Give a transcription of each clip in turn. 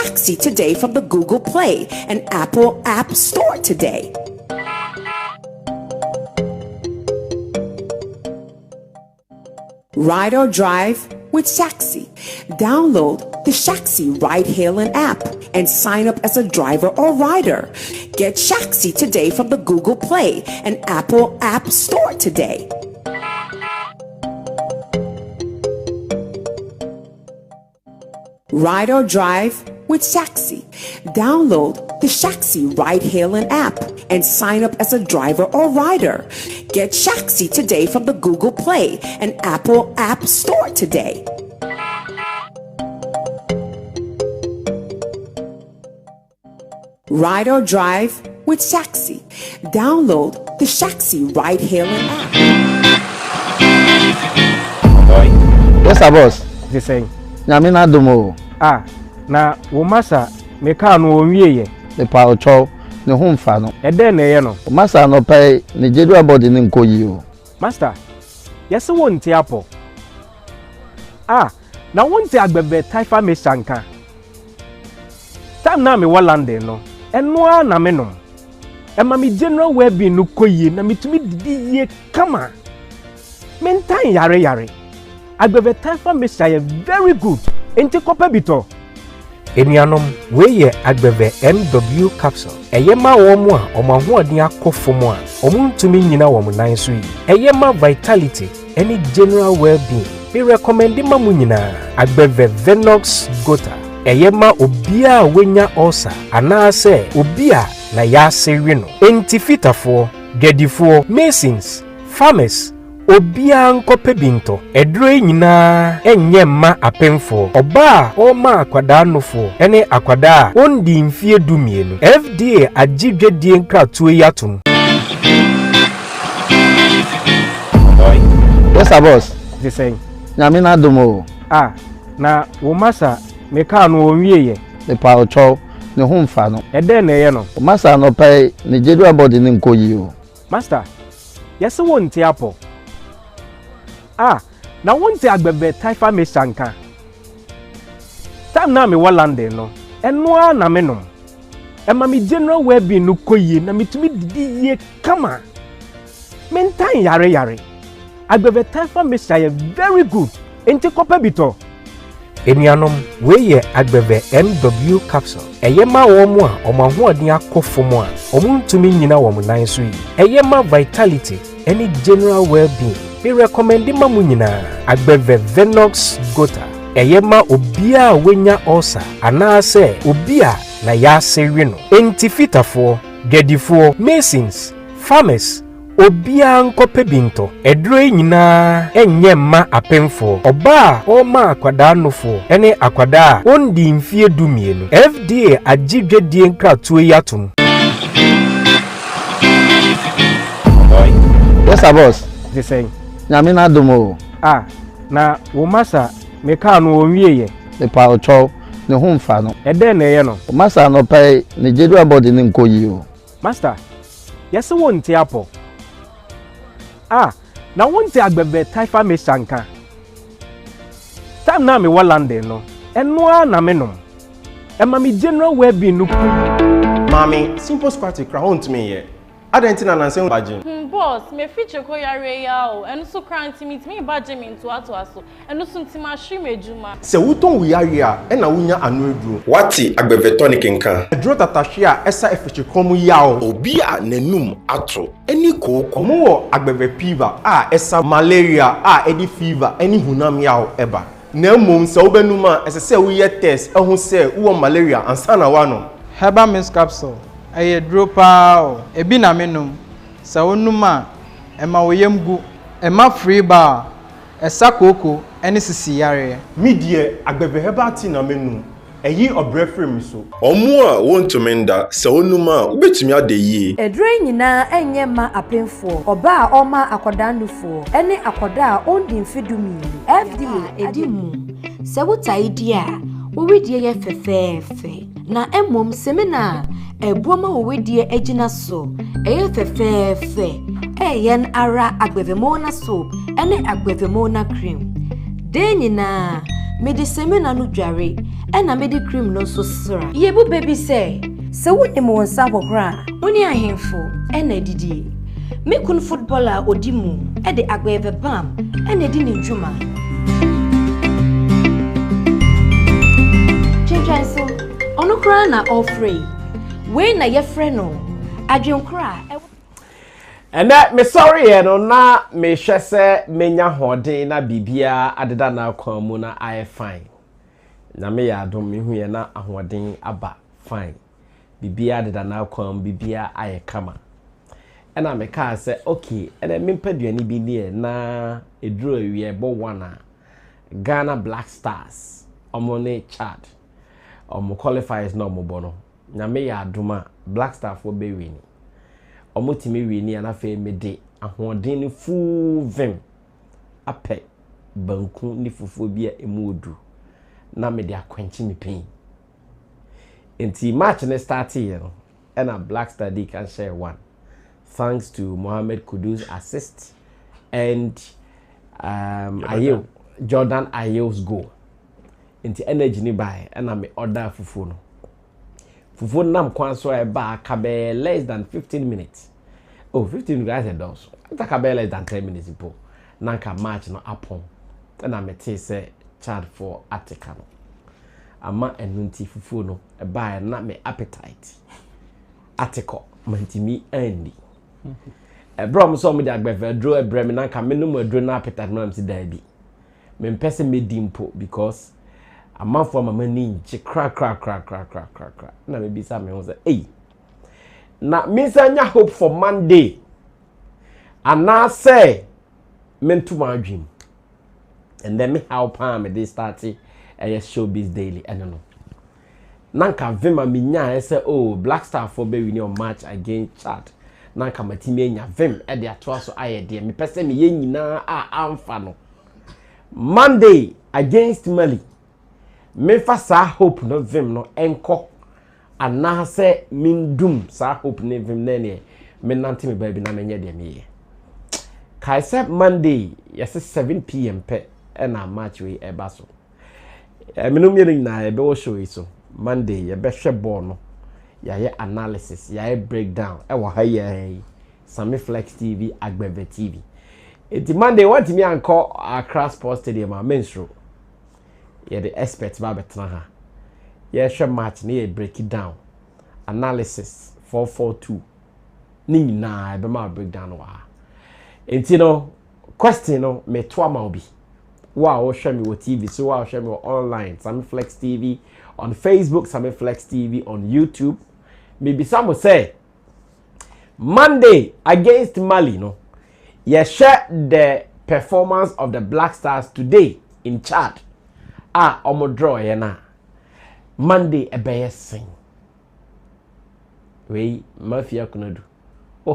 Shaxi today from the Google Play and Apple App Store today. Ride or drive with Shaxi. Download the Shaxi ride-hailing app and sign up as a driver or rider. Get Shaxi today from the Google Play and Apple App Store today. Ride or drive with Shaxi. Download the Shaxi ride-hailing app and sign up as a driver or rider. Get Shaxi today from the Google Play and Apple App Store today. Ride or drive with Shaxi. Download the Shaxi ride-hailing app. Yes, boss. They say, Nyamina domo. Na womasa meka no onwie the power chow ne home fano. E den na ye no. Masa no pay ne jedu abodi ne nkoyi o. Master, yesi wonte apo. Na wonte agbebe taifa me sanka. Tam na me London no. Eno na me no. E ma me general well-being no koyi na mitumi didi ye kama. Mentan yare. Agbebe taifa me say very good. Enti kopa bito. Enianom we ye agbebe MW capsule. Eyema womu a omahoɔden akɔfomu a omuntumi nyina wo nan so yi. Eyema vitality any general well-being. We recommend ma mu nyina agbebe Venox Gota. Eyema obia wenya ulcer anaase obia na ya sewe no. Enti fitafo, gedifo, masons, farmers obia nkope binto edro nyina enye ma apemfo oba o ma akwada nofo ene akwada ondi mfie dumienu FDA agidwedie nkratuo yatum. Yes, boss. They say, Nyamina domo. Na womasa meka no onwie the power chow ne home fano. E den na ye no. Masa no pay ne jedu abodi ne nkoyi o. Master, yesi wonte apo. Na wonte agbebe taifa me sanka. Tam na me London no. Eno na me no. E ma me general well-being no koyi na mitumi didi ye kama. Mentan yare. Agbebe taifa me say very good. Enti kopa bito. Enianom we ye agbebe MW capsule. Eyema womu a omahoɔden akɔfomu a omuntumi nyina wo nan so yi. Eyema vitality any general well-being. We recommend ma mu nyina agbebe Venox Gota. Eyema obia wenya ulcer anaase obia na ya sewe no. Enti fitafo, gedifo, masons, farmers obia nkope binto edro nyina enye ma apemfo oba o ma akwada nofo ene akwada ondi mfie dumienu FDA agidwedie nkratuo yatum. Yes, boss. They say, Nyamina domo. Na womasa meka no onwie the power chow ne home fano. E den na ye no. Masa no pay ne jedu abodi ne nkoyi o. Master, yesi wonte apo. Na wonte agbebe taifa me sanka. Tam na me London no. Eno na me no. E ma me general well-being no. Mami, simple squat kra hunt me here. Adentina na nse badging. Boss, me feature ko yare ya o. Eno so kranti meet me badging me to aso. Eno so ntima hwe medjuma. Se wuton wi yare a e na wunya anu eduro. Wati agbebe tonic nkan. Eduro tatahwe a esa efeche komu ya o. Obi a nanum ato. Eni koko. Omo wo agbebe fever a esa malaria a edi fever eni hunam ya o eba. Na mum se obenum a ese se wo ye test ehun se wo malaria ansa na wa no. Herbal mist capsule. Aye dropa o. Ebi na menum. Sa onuma ema woyemgu ema free bar esa koko eni sisi yare Midie agbebe heba ti na menu eyi obrefrem so omo a wontumenda se onuma ubetumi ade yi edre nyina enye ma apemfo oba a oma akoda nufo ene akoda a ondi mfidumi FDA edimu se wotaidi a wowidie ye fefefe na emom semina ebuoma wowidie agina so eye fefefe eyen ara agbevemona soap ene agbevemona cream de nyina me de semina no dware na me de cream no so sra ye bu baby say se woni mo nsa kokra woni ahemfo na didie me kun footballer odimu de agbeve bam na di ne dwuma chenjanso ono kra na offrey we na ye frɛ no adwenkra ene me sorry no na me hwese menya hoden na bibia adeda na akwan mu na I fine na me ya adom me hu ye na ahoden aba fine bibia adeda na akwan bibia aye kama ena me ka se okay ene me mpaduani bi ne na eduro awie bo wana Ghana Black Stars omone Chad omo qualifiers na omo bono na me ya adoma Black Star for be win omotimi wini ana fe mede ahoden ni full vim apɛ banku ni fufuo bi a emu odu na mede akwanchi mi pain enti match ne start here no and Black Star D can share one thanks to Mohammed Kudus assist and Ayew Jordan Ayew's goal enti energy ni buy and me order fufuo no fufuo nam kwan so e ba ka be less than 15 minutes. Oh, 15 minutes I does. It ka be less than 10 minutes po. Nanka match no upon. And I met say Chad for Attica no. Ama enunti fufuo no e ba na me appetite. Attica mantimi andi. E bro mo so me da gbefe draw e bre me nanka me no mo draw na appetite no am si da bi. Me mpese me dimpo because a man for my money, crack. Na me bisa me say, hey. Na me say hope for Monday. And I say, men to my dream. And then me help me this starting a showbiz daily. I don't know. Nanka vima minya say, oh, Black Star for be winning match against Chad. Nanka matimi nya vim e de ato so aye de me pese me ye nyina amfa no. Monday against Mali. Me fa sa hope no vim no enko ana se mindum sa hope ne vim na ne me nante me baby na menye de me kai se Monday yes 7 p.m. pe na match we e ba so me no me na e be wo show so Monday ye be hwe ball no ya ye analysis ya ye breakdown e wo ha ye Sammy Flex TV Agbeve TV eti Monday want me anko Accra Sports Stadium a menstro yeah the expert ba betna ha yeah share match na break it down analysis 442 ni na e be ma breakdown wa enti no question no me to ama obi wa share me with TV so wa share me online Sammy Flex TV on Facebook Sammy Flex TV on YouTube maybe some will say Monday against Mali no yeah share the performance of the Black Stars today in Chad. Omo draw ye na Monday e be sing we mafia kunadu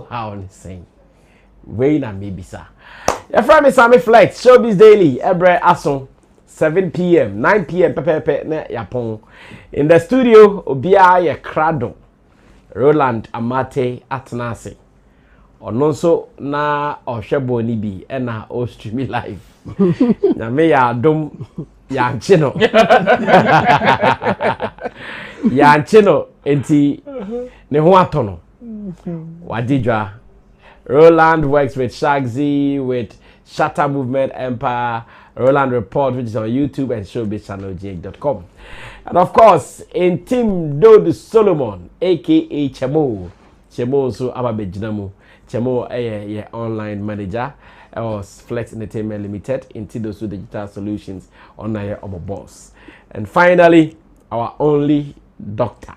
how on sing we na maybe sir your friend is Sammy Flex Showbiz Daily every ason 7 p.m. 9 p.m. pepe na yapon in the studio obia ye krado Roland Amate Atnase ononso na ohwebo ni bi e na o stream live na me ya adom Yanchino. Yanchino enti ne ho atono. Wadidwa. Roland works with Shagzy, with Shatter Movement Empire, Roland Report, which is on YouTube and showbizchannelg.com. And of course, in Team Dode Solomon, aka Chemo. Chemo so ababejinamu. Chemo online manager. Was Flex Entertainment Limited in Tidosu Digital Solutions on our boss. And finally, our only doctor,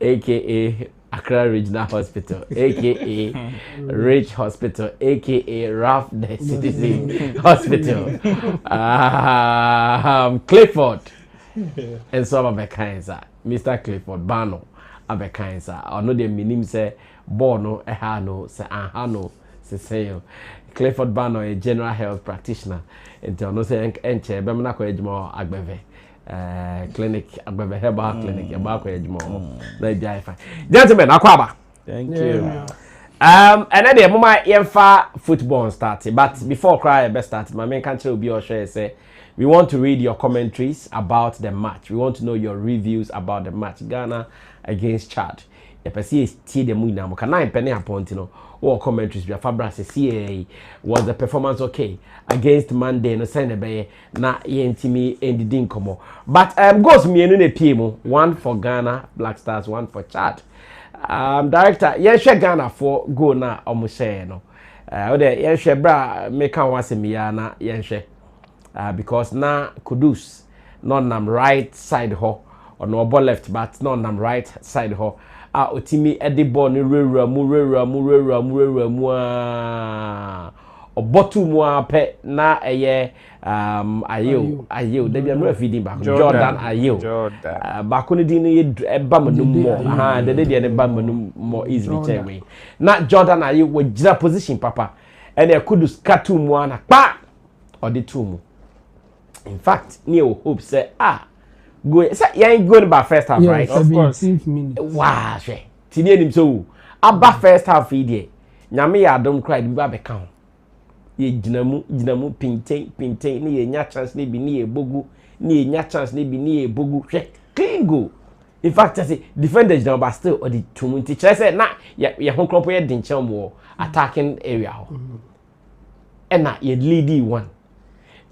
aka Accra Regional Hospital, aka Rich Hospital, aka Ralph the Citizen Hospital, Clifford, and some of the kinds, Mr. Clifford Bano, of the kinds. I know the meaning say Bono, Ehano, say Ahano. Say Clifford Bano, a general health practitioner, and no say enche bemna ko ejmo agbeve clinic agbeve herbal clinic about ko ejmo na dia fine. Gentlemen, akwaba. Thank you. And then the moment yemfa football started, but before cry best start, my main country will be or share say we want to read your commentaries about the match. We want to know your reviews about the match. Ghana against Chad. The person is the moon. Can I penny upon or commentaries? We have Fabra say was the performance okay against Monday? No send a bay na yentimi and the dinkomo. But goes me in a PM. One for Ghana Black Stars, one for Chad. Director, share Ghana for go na almost say no. Share bra make one semiana share. Because na Kudus not nam right side ho or no ball left but not nam right side ho. Otimi edibo ni rera mu obotu mu ape na eye ayo dey be no feeding back Jordan ayo back on din eba manum mo dey dey eba manum mo easily tell me na Jordan ayo we gira position papa and e Kudus katu mu ana pa or the two mu. In fact Neo hope say go say you ain't going about first half, right? Of course. Wow, she. Tini enim so. Aba first half there. Nyame ya dom cry bi ba be kan. Ye ginamu pinten ni ye nya chance ni bi ni ye bogu, ni ye nya chance ni bi ni ye bogu. She clean go. In fact, I say defenders now but still or the tumunti. Che say na ye hon crop ye din chem wo attacking area ho. And na ye lead one.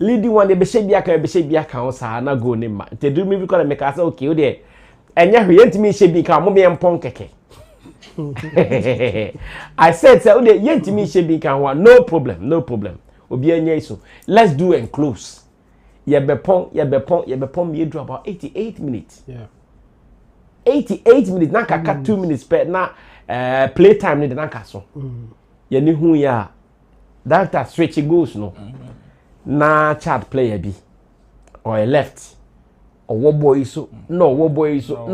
Leading one, the Beshabia counts are not going in. They do me because I make us okay there. And yet, we ain't me shabby car, mommy and ponkeke. I said, so the yet me shabby car, no problem. Obi so let's do and close. Ye be pon, me draw about 88 minutes. Yeah. 88 minutes, na kaka 2 minutes per na playtime ni de na kaso. Ye ni hu ya. That switch goes no. Na Chad player be or a left or what boy so no what boy so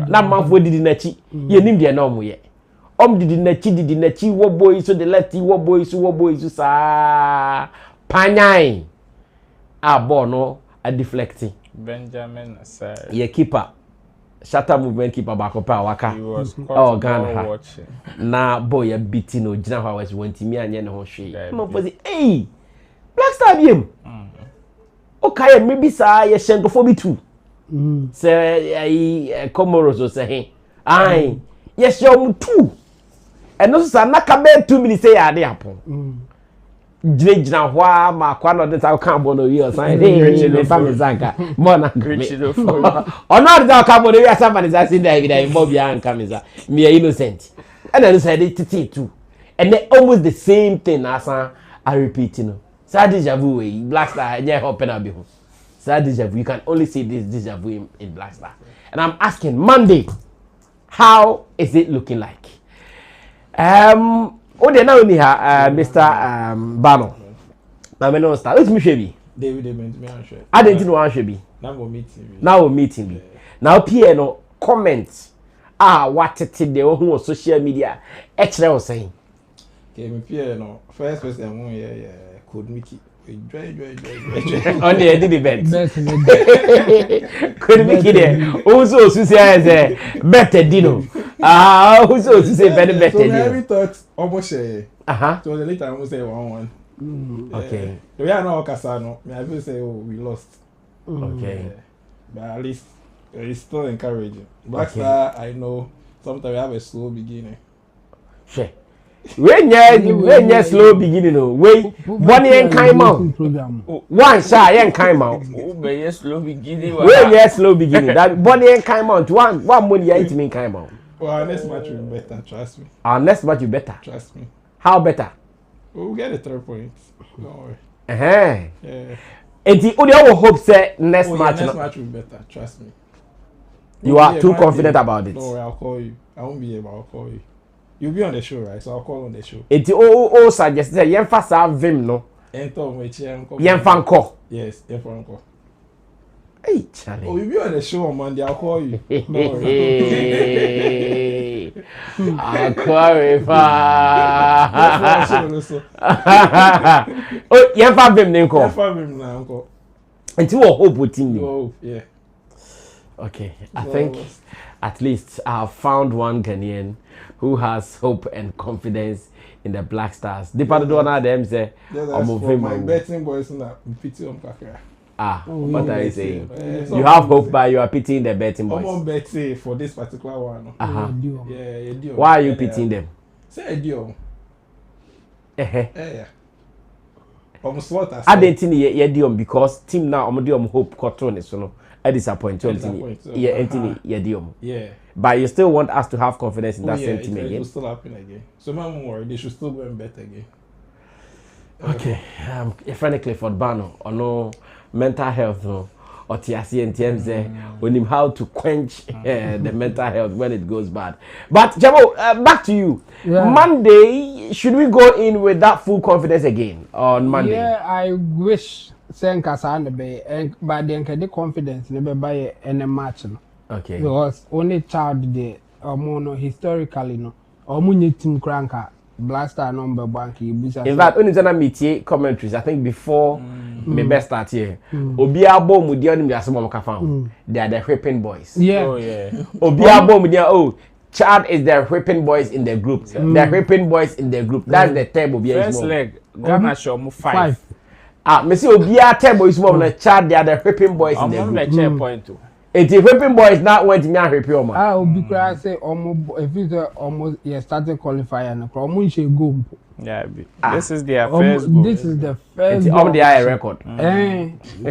na man for did nachi ye nim de na omo ye did nachi what boy so the lefty what boy so sa panyai ball no a deflecting Benjamin sir ye keeper shatter movement keeper back up waka Ghana watching na boy ya beating no gina how was went me anye ne ho hwe mo pozi Black Star biem okay maybe sa ye shenkofo bi tu say Comoros o say ai yes you tu eno so na ka be 2 minutes say ya dey happen gina hwa ma kwa no dey ta kan bo no wi san me family zanka mo na ona dey ka bo no wi san family zanka dey mo bia anka me za me innocent and then say dey titi too and they almost the same thing as I repeat ça déjà vu Black Star yeah open up behu ça déjà vu you can only see this déjà vu in Black Star and I'm asking Monday how is it looking like they now only Mr. Bano na me no start let me show you David me answer I didn't know answer be now meeting be now Pierre no comment what it the who social media actually was saying okay me Pierre no first person who could make it enjoy on the edit event could make it there also say as better dino also say very better dino so every thought almost so the later almost say 1-1 okay we are not Casano me I feel say we lost okay but at least it's still encouraging Black Star I know sometimes we have a slow beginning sure when you slow beginning no way bonny and kind mount one shy and kind mount be slow beginning when you slow beginning that bonny and kind mount one money you mean kind mount well our next match will be better trust me our next match will be better trust me how better we'll get the 3 points don't worry yeah and the only hope say next match will be better trust me you are too confident about it don't worry I'll call you I won't be able I'll call you. You'll be on the show, right? So I'll call on the show. It's suggest that you have vim no. Yenfanko. Yes, Yenfanko. Hey, Charlie. Oh, you'll be on the show on Monday. I'll call you. No I'll call you. Oh, Yenfa vim nko. Yenfa vim na nko. Until we hope with you. Oh, yeah. Okay, I think at least I have found one Ghanaian who has hope and confidence in the Black Stars. The part of them say, my betting boys na pity on Kakra. What are you saying? You have hope, but you are pitying the betting boys. I'm betting for this particular one. Yeah, why are you pitying them? Say idiom. Yeah. I didn't think idiom because team now hope cotton is so I disappoint you. Yeah. But you still want us to have confidence in that same team again. It will still happen again. So I'm worried they should still go and bet again. Okay. Friend Clifford Bano or no mental health no or TRC in terms on him how to quench the mental health when it goes bad. But Jabo, back to you. Yeah. Monday, should we go in with that full confidence again on Monday? Yeah, I wish Senkasa be but then can the confidence never buy any match. No? Okay. Because only child there no historically no or team cranker blaster number bank. In fact, when you meet commentaries, I think before me best start here. Obiabo Mudian Yasmo Kafam. They are the whipping boys. Yeah. Oh yeah. Obiabo Mudia Chad is the whipping boys in the group. The whipping boys in the group. That's the term of first leg. Ghana show 5. Messi Obia term is one of Chad. They are the whipping boys in the group. Chair point too. It's a whipping boys not went to me and whip you man. Because say if it's almost started qualifying, go. Yeah, this is their first goal. This is the first goal. It's on the record.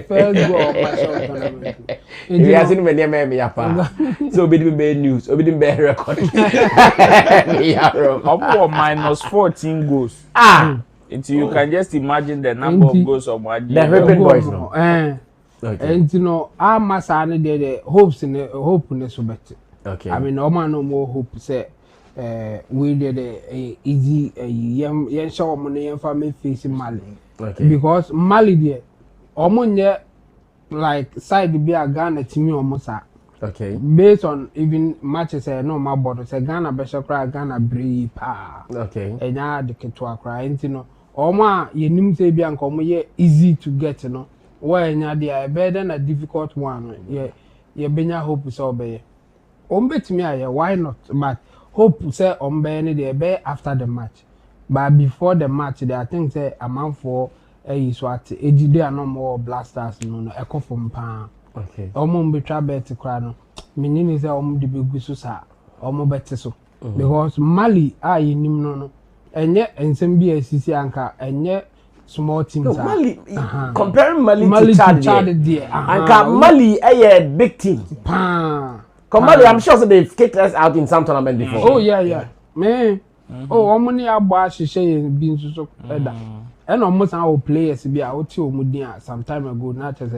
First goal of my tournament. If you have seen me near me, so we didn't be news, we didn't be record. Minus 14 goals. Until you can just imagine the number of goals of what the whipping boys now. Okay. And you know, our masana the hopes in the hope in the subet. Okay. I mean, no man no more hope say we did a easy young show money and family facing Mali. Okay. Because Mali there, almost like side be a Ghana team almost. Okay. Based on even matches no my body say Ghana best cry Ghana brave pa. Okay. And ya the ketwa cry you know. Oma ye nim say be anko ye easy to get you know. Why a better than a difficult one? Yeah, benya hope so be. Bet me, why not? But hope say any day be after the match. But before the match, they I think say a month for a swat ejide no more blasters no echo from pan. Okay. Be try bet cry no. Meaning is the big so sa bet so. Because Mali nim no. And yet and some be a CC anchor and yet small teams. No, Mali, comparing Mali to Chad there. And Mali a big team. Mali, I'm sure they've kicked us out in some tournament before. Oh yeah. Man. Oh, how many about she been so and almost our players be out to some time ago, not as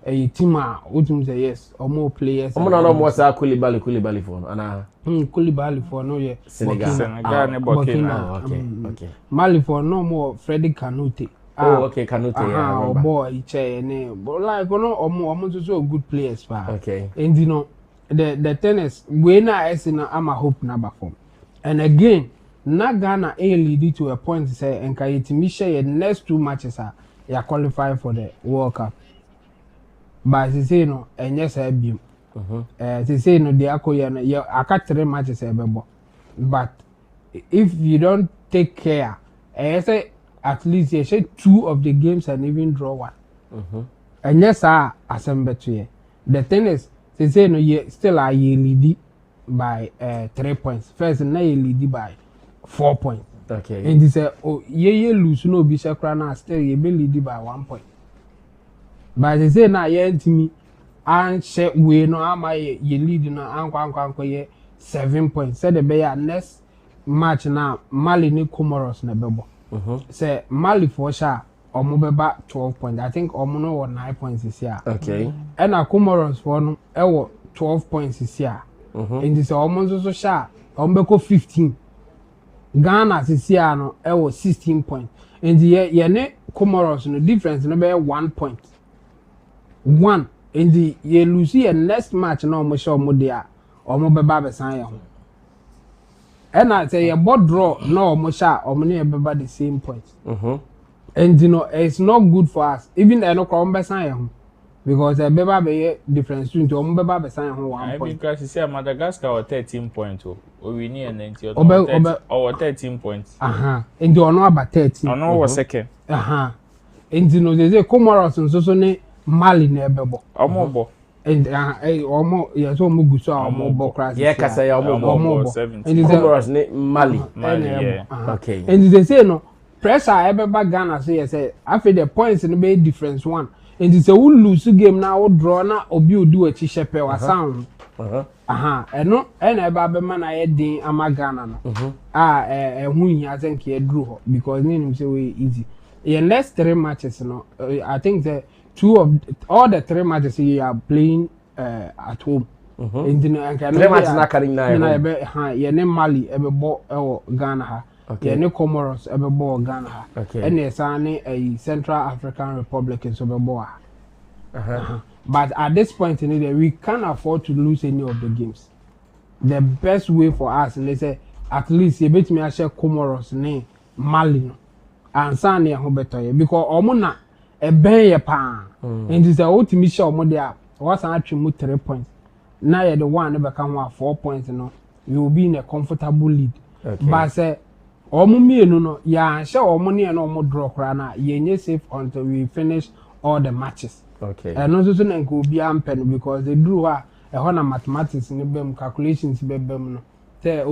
a team would say yes, or more players. I'm not almost a Koulibaly for Koulibaly for no yeah. Senegal. Okay. Mali for no more Freddie Kanute. Oh, okay, Kanute. Oh boy, but like almost so good players. Okay. And you know, the tennis we na I'm a hope number form. And again, na Ghana a lead to a point to say and can share next 2 matches are qualify for the World Cup. But they say no, and yes, I be. They say no, they are I got 3 matches but if you don't take care, I say at least you say 2 of the games and even draw 1. And yes, I assemble to you. The thing is, they say no, you still are lead by 3 points. First, now you lead by 4 points. Okay. And they say, oh, you lose no be now still you be lead by 1 point. But they say now you to me and say we no am you lead no anko 7 points. Say the be next match now Mali ni Comoros na bebo. Say Mali for sure omo beba 12 points. I think omo no won 9 points this year. Okay. And a Comoros for no 12 points this year. And this omo so sure omo beko 15. Ghana this year no 16 points. And the ne Comoros no difference no be 1 point. 1 in the ye lose and next match no mo show mo dia or mo beba be san ya ho. And I say a board draw no mo sha or mo ne beba the same points. And you know it's not good for us. Even no come be san ya ho. because beba be difference to omo beba be sign ho 1 point. Because you say Madagascar or 13 points o. We need an 90 or 13 points. Into ono about 13. Ono was second. Into no they Comoros so ne Mali na ebebo. Omo and omo yes omo gu so omo bo crash. Yeah, kasa ya omo 17. Comoros ne Mali. Yeah. Okay. And they say no pressure ebeba Ghana say after the points no be difference one. And it's a will lose game now draw na obi do a chishepe wa sound. Eno eba be man aye din amagana no. Hu hia think e drew because name say we easy. In next 3 matches no I think the all the 3 matches you are playing at home. And then 3 matches na carrying na. Ye ne Mali ebe bo e Ghana ha. Okay. Ne Comoros ebebo Ghana ha. And yes a Central African Republic in Sobeboa. But at this point in it, we can't afford to lose any of the games. The best way for us, and they say at least you bet me I share Comoros ne Mali and Sani and better because omuna a ben pa and this ultimate show omo there was actually 3 points. Now you're the one never come 4 points, you will be in a comfortable lead. But say omo mienu no ya sha omo ne no omo draw kra na yenye safe until we finish all the matches. Okay. And also so na go be ampen because they drew a na mathematics ni bem calculations be bem no. Say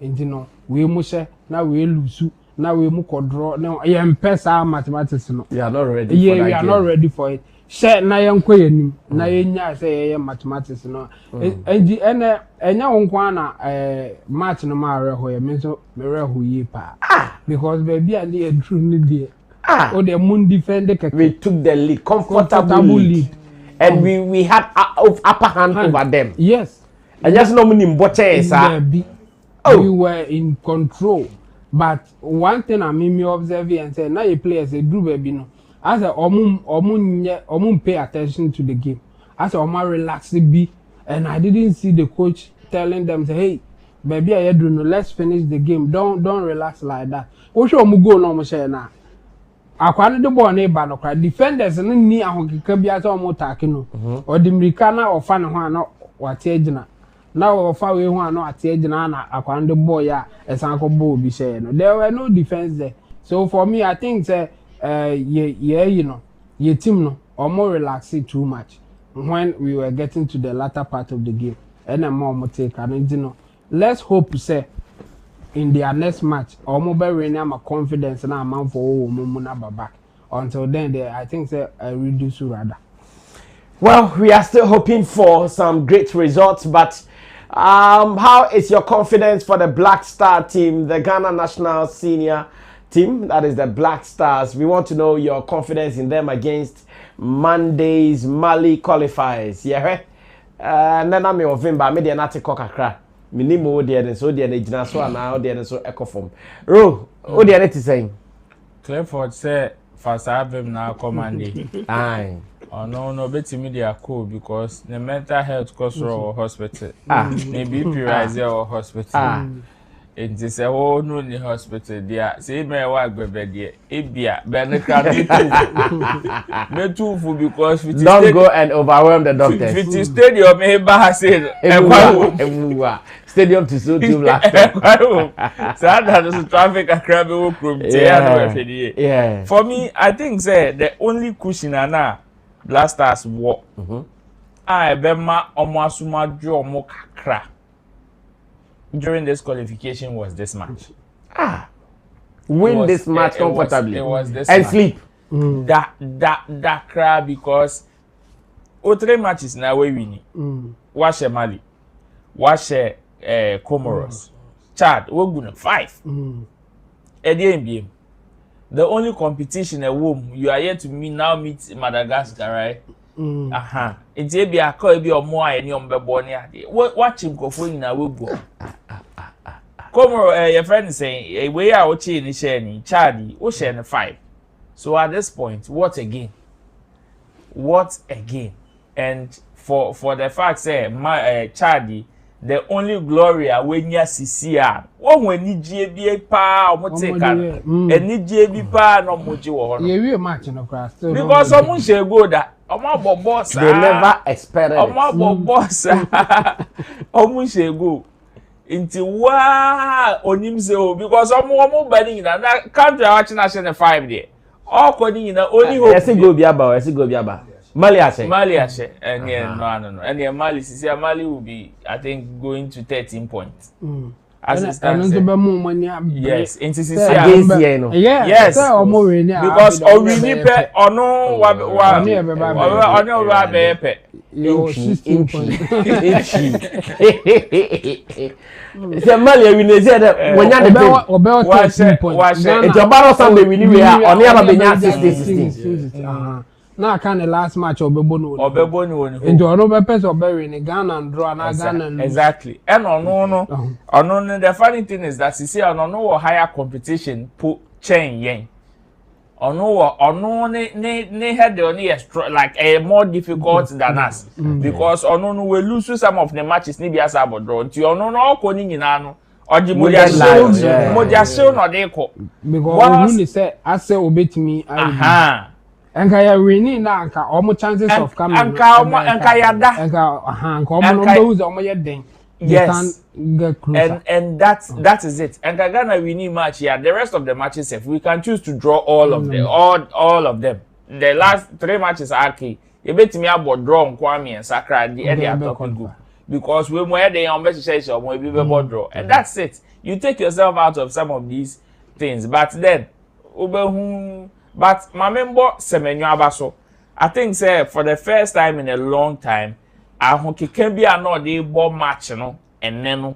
enti no we mu she na we lose na we mu ko draw na ye mpesa mathematics no. You are not ready for that. We are not ready for it. She na ye nkwa yanim na ye nya say ye mathematics no. Endi enya wonkwa na match no ma reho ye me so me reho yi pa. Because baby and the true ni dey. The moon defend we took the lead, comfortable lead. And we had upper hand over them. Yes. And just no meaning we were in control. But one thing I mean me observe and say now you play as a group baby no. As a omun pay attention to the game. As a omun relax be and I didn't see the coach telling them say hey baby I do no let's finish the game. Don't relax like that. What should omu go no mo share na. Akwani the ball na ba no kra defenders no ni ahokeka bia so mo take no odimrika na ofa ne ho na wate agina na ofa we ho na wate agina na akwani the ball ya esan ko ball bi share no there were no defense there. So for me I think say you know your team no or more relaxing too much when we were getting to the latter part of the game and more take and you know let's hope say in their next match, or mobile rain my confidence and amount for Mumuna back. Until then, I think they reduce rather. Well, we are still hoping for some great results, but how is your confidence for the Black Star team, the Ghana national senior team? That is the Black Stars. We want to know your confidence in them against Monday's Mali qualifiers. Yeah, and then I'm your Vimba, maybe an article kakra. Minimo there so there na so na there so ecoform ro o there it saying Clifford say fasabem na command aye no betimi dey call because the mental health cost or hospital maybe rise or hospital it is a whole no ni hospital there say me wa gbebe there ebia benekra me too because don't go and overwhelm the doctors fit stadium e ba say ewa stadium to so team last so that is traffic akra be wo krom yeah for me I think say the only cushion na Blasters wo be ma omo asuma jo omo kakra during this qualification was this match. Win this match comfortably. It was this and match. Sleep. That crowd because 3 matches now we win. Wash Mali, wash Comoros, Chad, we're gonna 5. The only competition at home you are yet to meet Madagascar, right? It's a call be or more any on Bebonia. Watching Kofu na we go. Come your friend is saying a way out chain is sharing Charlie, Ocean 5. So at this point, what again? What again? And for the fact say my Charlie, the only glory when you see one when you JB pa or take and JB pa no moji yeah, we match no class because someone say go that Omo boss. They never expected. Omo boss. Omo shego. Inti wa onimse o because omo bani na country watching national 5 there. All koni na only hope. Esi go biaba. Mali ashe. And yeah, no. And yeah, Mali will be, I think, going to 13 points. As it stands. Yes, in CCC. Yes. Because Owini pe ono wa bepe. Yo 16 points. Se Mali win say that when you dey Obe 13 points. It's your battle Sunday win we are on aba benya 16. Na kan the last match Obebo no. Njo no be person Obe win Ghana and draw na Ghana. Exactly. And ono the funny thing is that you see ono higher competition put chain yen. Ono ne had the like a more difficult than us because ono we lose some of the matches ni be as about draw. Nti ono no okoni nyina no oji moja show no dey ko. Because who say ase obetimi aha. Enka ya winning na anka omo chances of coming. Enka ya da. Enka omo no lose omo ye den. Yes. And that is it. And Ghana winning match here. The rest of the matches, if we can choose to draw all of them, all of them. The last 3 matches are key. You bet me about draw Kwame and Sakra the end of the group because we more the on best say so we be draw, and that's it. You take yourself out of some of these things, but then but my member Semenyo Abaso, I think say for the first time in a long time. Ahonke can be another ball match, and then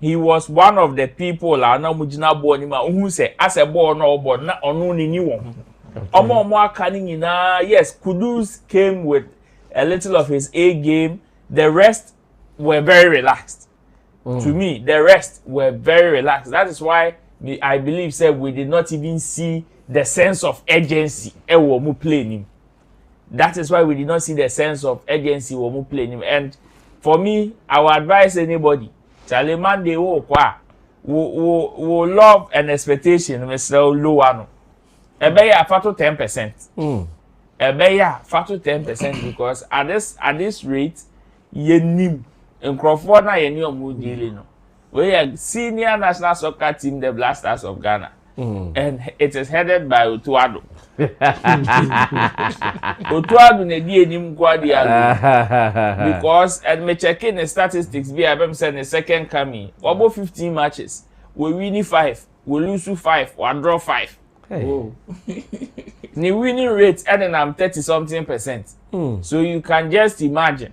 he was one of the people I know mujina ball who say as a ball no ball not on ni one. Omo canning yes, Kudus came with a little of his A game. The rest were very relaxed. To me, the rest were very relaxed. That is why I believe said we did not even see the sense of urgency mu playing him. That is why we did not see the sense of urgency when we playing him. And for me, I would advise anybody, Charlie Monday will love an expectation, Mr. Luano. Ebeya fato 10%. Ebeya fato 10% because at this rate, ye nim in Crawford na ye ni omu dealing no. We are senior national soccer team, the Blasters of Ghana. And it is headed by Otuado. Otuado ne di enim kwa di alu because and me checking the statistics be abem say the second coming about 15 matches we win 5 we lose 5 we draw 5 the winning rate and then I'm 30-something%. So you can just imagine,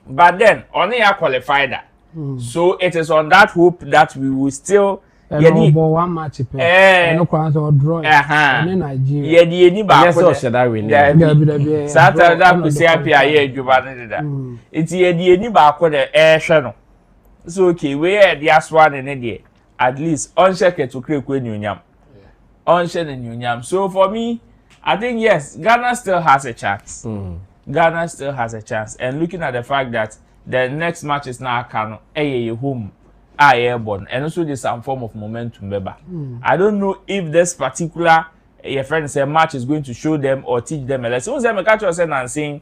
but then only I qualified that. So it is on that hope that we will still one match no draw Nigeria ye di ba ko de Saturday that we see apia ye adwuma ne da enti ye di ba ko de hwe no so okay we the aswa ne de at least on check to create nyunyam on share nyunyam. So for me I think yes, Ghana still has a chance. Ghana still has a chance, and looking at the fact that the next match is now Kano home airborne, and also there's some form of momentum. I don't know if this particular your friend say match is going to show them or teach them a lesson. So catch yourself and saying,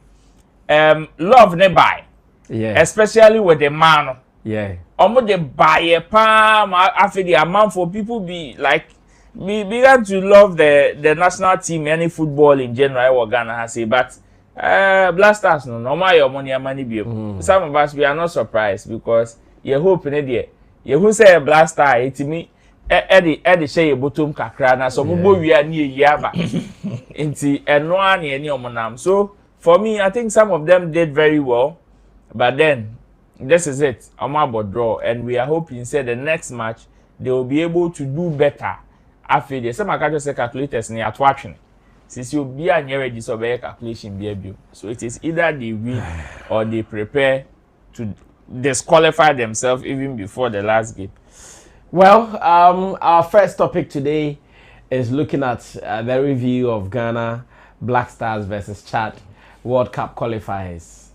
love nearby, especially with the man. Almost the buy palm after the amount for people be like began to love the national team, any football in general. What Ghana has say, but Blasters no my your money be. Some of us we are not surprised because you hope in it. You who say Blaster, it me Eddie say bottom kakra na so mo we are near yaba. Inti eno ani eni omonam. So for me, I think some of them did very well, but then this is it. I'm about draw, and we are hoping say the next match they will be able to do better. After the some can just say calculators near attraction. Since you be a near so be calculation be. So it is either they win or they prepare to disqualify themselves even before the last game. Well, our first topic today is looking at the review of Ghana Black Stars versus Chad World Cup qualifiers.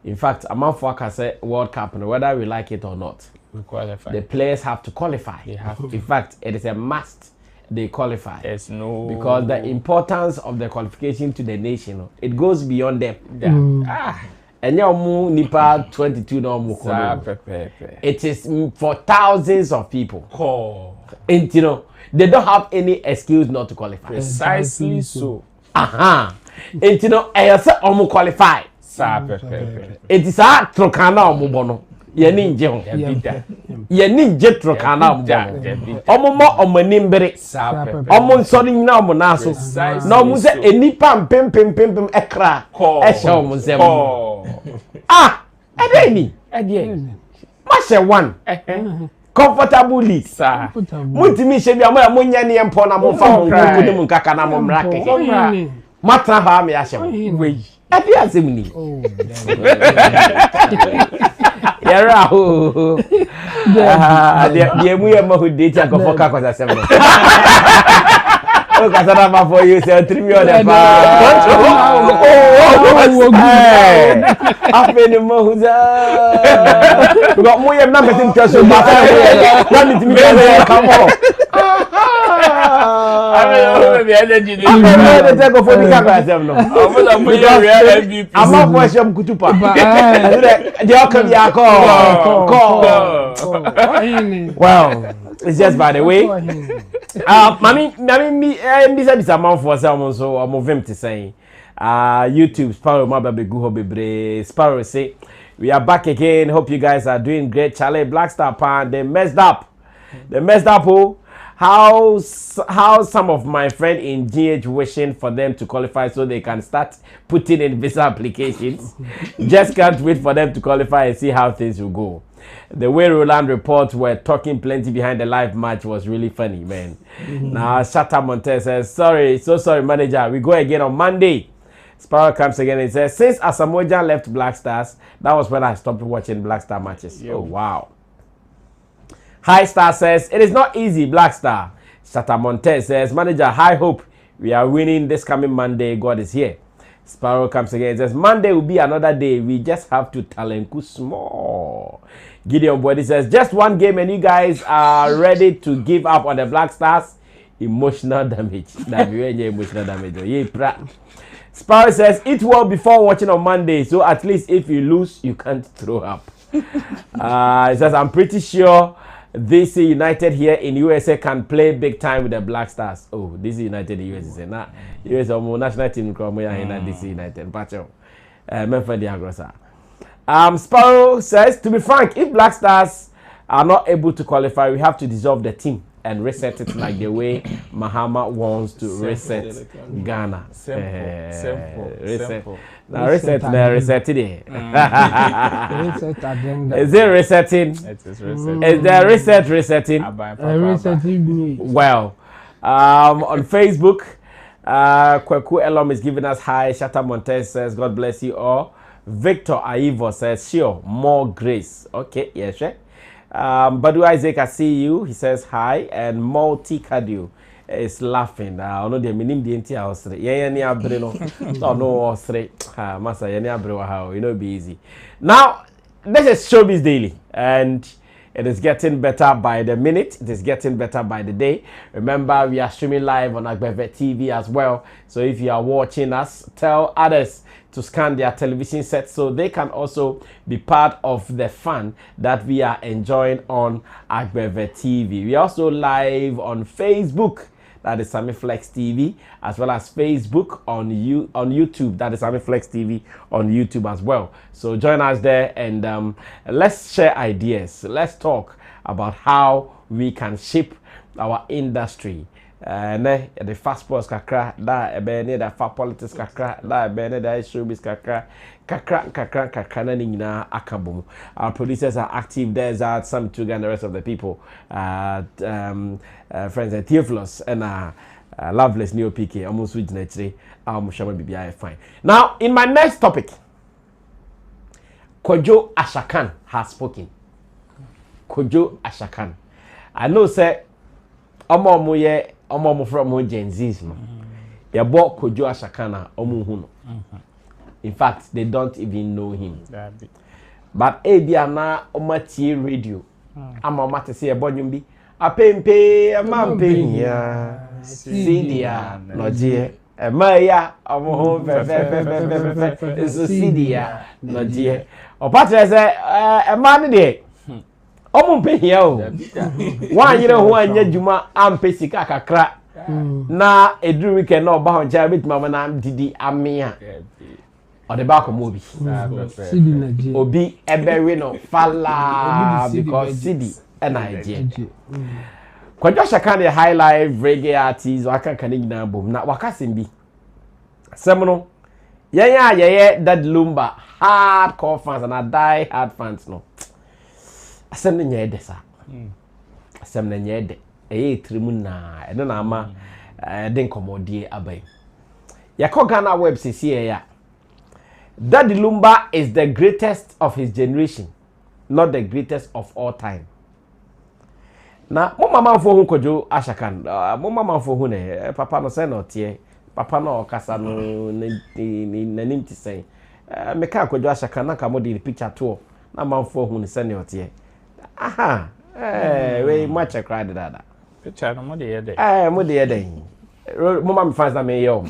In fact, a month for say World Cup, and whether we like it or not, we qualify. The players have to qualify. In fact, it is a must. they qualify. Yes, no. Because the importance of the qualification to the nation, it goes beyond them. And your nipa 22 no it is for thousands of people. And you know, they don't have any excuse not to qualify. Precisely so. And you know, I say omu qualify. It is a trokana omu bono. Ye ninje ho. Ye ninje trokana omu bono. Omu mo omu nimbere. Omu nsori nyina omu naso. Na omu se enipa mpem ekra. Ehye omu zem. Edeni. Mashe one. Comfortably, sir. Mutimi shebi amoya munya ni empo na mo fa mo kudu mu nkaka na mo mrake. Matra ha me ashem. We. Abi azemni. Yara ho. Dia mu ya ma ho date akofo ka kwasa sem. Oh, Kasarama for you, say 3 million. I've been in Mohuza. We got more than nothing to show. Come on. I'm not question Kutupa. Well, it's just by the way. Mami, bisa man for someone so I'm moving to say. YouTube Sparrow my baby go bebre. Sparrow say we are back again. Hope you guys are doing great. Charlie Black Star Pan they messed up. Oh. How some of my friends in GH wishing for them to qualify so they can start putting in visa applications. Just can't wait for them to qualify and see how things will go. The way Roland reports were talking plenty behind the live match was really funny, man. Now Shatta Montez says, so sorry manager, we go again on Monday. Sparrow comes again and says, since Asamoah left Black Stars, that was when I stopped watching Black Star matches. Oh wow. High Star says, it is not easy, Black Star. Shatta Montez says, manager, high hope we are winning this coming Monday. God is here. Sparrow comes again and says, Monday will be another day. We just have to talenku small. Gideon Body says, just one game and you guys are ready to give up on the Black Stars. Emotional damage. Emotional damage. Sparrow says, eat well before watching on Monday. So at least if you lose, you can't throw up. He says, I'm pretty sure DC United here in USA can play big time with the Black Stars. Oh, DC United in USA. Now, US national team DC United. Sparrow says, to be frank, if Black Stars are not able to qualify, we have to dissolve the team and reset it like the way Mahama wants to reset Ghana. Simple. Now reset it. Is it resetting? It is resetting. Is there resetting? Well, on Facebook, Kweku Elom is giving us hi. Shatta Montez says, God bless you all. Victor Aivo says, sure, more grace. Okay, yes, sure. Badu Isaac, I see you. He says hi. And Multi Cardio is laughing. I know the minim the entire house. Yeah, no, Masa, you know, be easy. Now, this is Showbiz Daily, and it is getting better by the minute. It is getting better by the day. Remember, we are streaming live on Agbeve TV as well. So if you are watching us, tell others to scan their television set so they can also be part of the fun that we are enjoying on Agbeve TV. We are also live on Facebook, that is Sammy Flex TV, as well as Facebook on YouTube, that is Sammy Flex TV on YouTube as well. So join us there and let's share ideas. Let's talk about how we can shape our industry. The fast sports kakra da ebene da fast politics kakra da ebene da showbiz kakra na nyina akabom. Our producers are active. There's Sam Tuga and the rest of the people, friends and Theophilus and Loveless Neo PK almost with naturally Shama BBI fine. Now in my next topic, Kojo Ashakan has spoken. Kojo Ashakan, I know say Omo from Gen Z's no. They bought Kojo Ashakana Omuhuno. In fact, they don't even know him. But Ebiana Omati radio. Ama mate say Ebonyumbi. apempe amampehia sidia noje emaya omo fe so sidia noje opatre se ema ne de omo mpehia o wan yire ho anya djuma ampesika kakra na eduru weekend na oba ho ncha betima na didi amia or the back of movie. Obi ebewe no fala because CD and idea. Kwadwo shaka ne high life reggae artist waka kan nyina bom na waka sembi. Semno ye that Lumba hardcore fans and die hard fans no. Asem ne nye de sa. Asem ne nye de. Trimu na eno na ama den komodie abai. Yakọ Ghana web CC ya. Daddy Lumba is the greatest of his generation, not the greatest of all time. Na mo mama fo hu kojo ashakan. Mo mama fo hu ne papa no say no tie. Papa no kasa no nanim ti say. Me ka kojo ashakan na ka mo di picture to na man fo hu ne say no tie. Aha. We much cry dada. Picture no mo de ye dey. Mo de ye dey. Mo mama fans na me yo.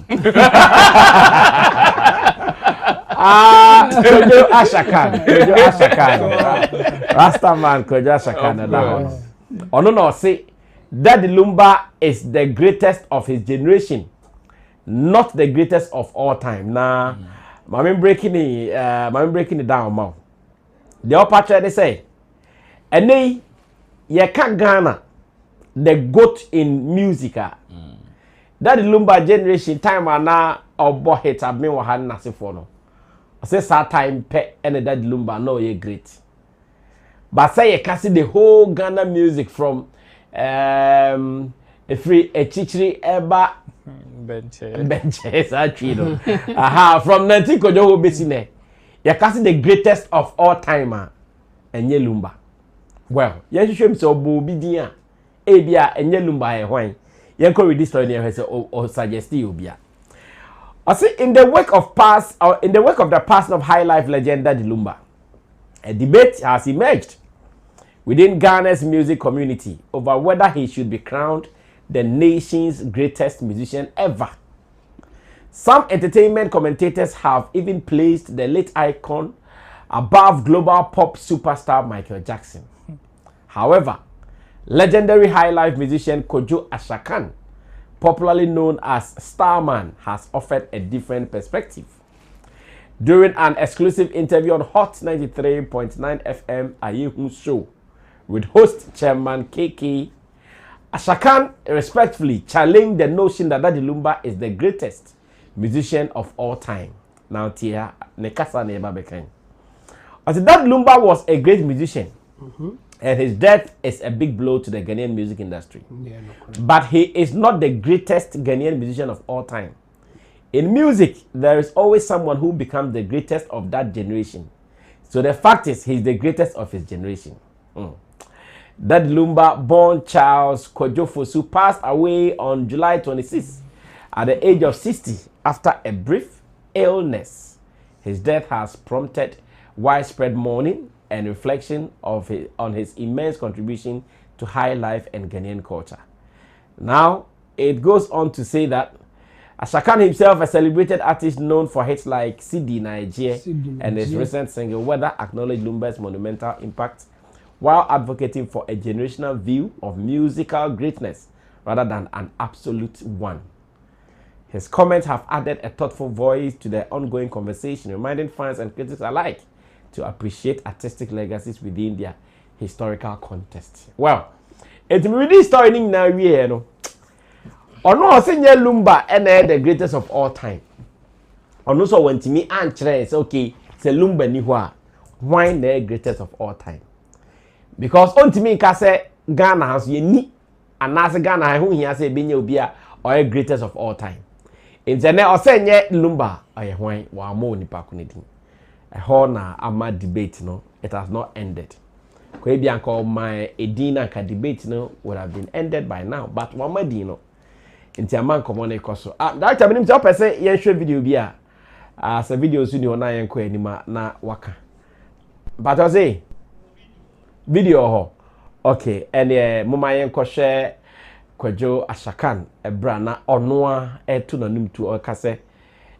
Kojo Ashakan. Rastaman Kojo Ashakan that one. Ono no say Daddy Lumba is the greatest of his generation, not the greatest of all time. Nah, I'm breaking it down now. The upper chair they say, and ye can't Ghana the goat in musica. Daddy Lumba generation time and now our boy hit have been wahan nasi for no. I say sad time pe and Daddy Lumba no ye great. But say you can see the whole Ghana music from a chichiri eba benches actually no. Aha, from 19 kojo besine. You can see the greatest of all timer enye Lumba. Well, you show me so bobi dia. Ebia enye Lumba e hwan. You can read this story here or suggest you obia. I see in the wake of the passing of high life legend Daddy Lumba, a debate has emerged within Ghana's music community over whether he should be crowned the nation's greatest musician ever. Some entertainment commentators have even placed the late icon above global pop superstar Michael Jackson. However, legendary high life musician Kojo Ashakan, popularly known as Starman, has offered a different perspective. During an exclusive interview on Hot 93.9 FM Ayehu show with host Chairman KK, Ashakan respectfully challenged the notion that Daddy Lumba is the greatest musician of all time. Now, Tia, Nekasa Neba Bekan. As Daddy Lumba was a great musician, and his death is a big blow to the Ghanaian music industry. Yeah, no, but he is not the greatest Ghanaian musician of all time. In music, there is always someone who becomes the greatest of that generation. So the fact is, he's the greatest of his generation. Daddy Lumba, born Charles Kojofosu, passed away on July 26 at the age of 60 after a brief illness. His death has prompted widespread mourning and reflection on his immense contribution to high life and Ghanaian culture. Now, it goes on to say that Ashakan himself, a celebrated artist known for hits like CD Nigeria and his recent single Weather, acknowledged Lumba's monumental impact while advocating for a generational view of musical greatness rather than an absolute one. His comments have added a thoughtful voice to the ongoing conversation, reminding fans and critics alike to appreciate artistic legacies within their historical context. Well, it's really story now we no. Ono osenye Lumba and the greatest of all time. Ono so when to me answer say okay, say Lumba ni hwa. Why the greatest of all time? Because on to me ka say Ghana has ye ni anase Ghana hu hia say benye obi a or greatest of all time. Intene osenye Lumba oye hwan wa mo nipa kunedin. A horna ama debate no, it has not ended. Kwe bianko my edina ka debate no would have been ended by now, but wama di no. Inti aman komone koso. Director binim se opese yen hwe video bi a as a video su ni ona yen ko anima na waka. But I say video ho Okay, and mama yenko share Kwajo Ashakan ebra na onoa etu na num tu okase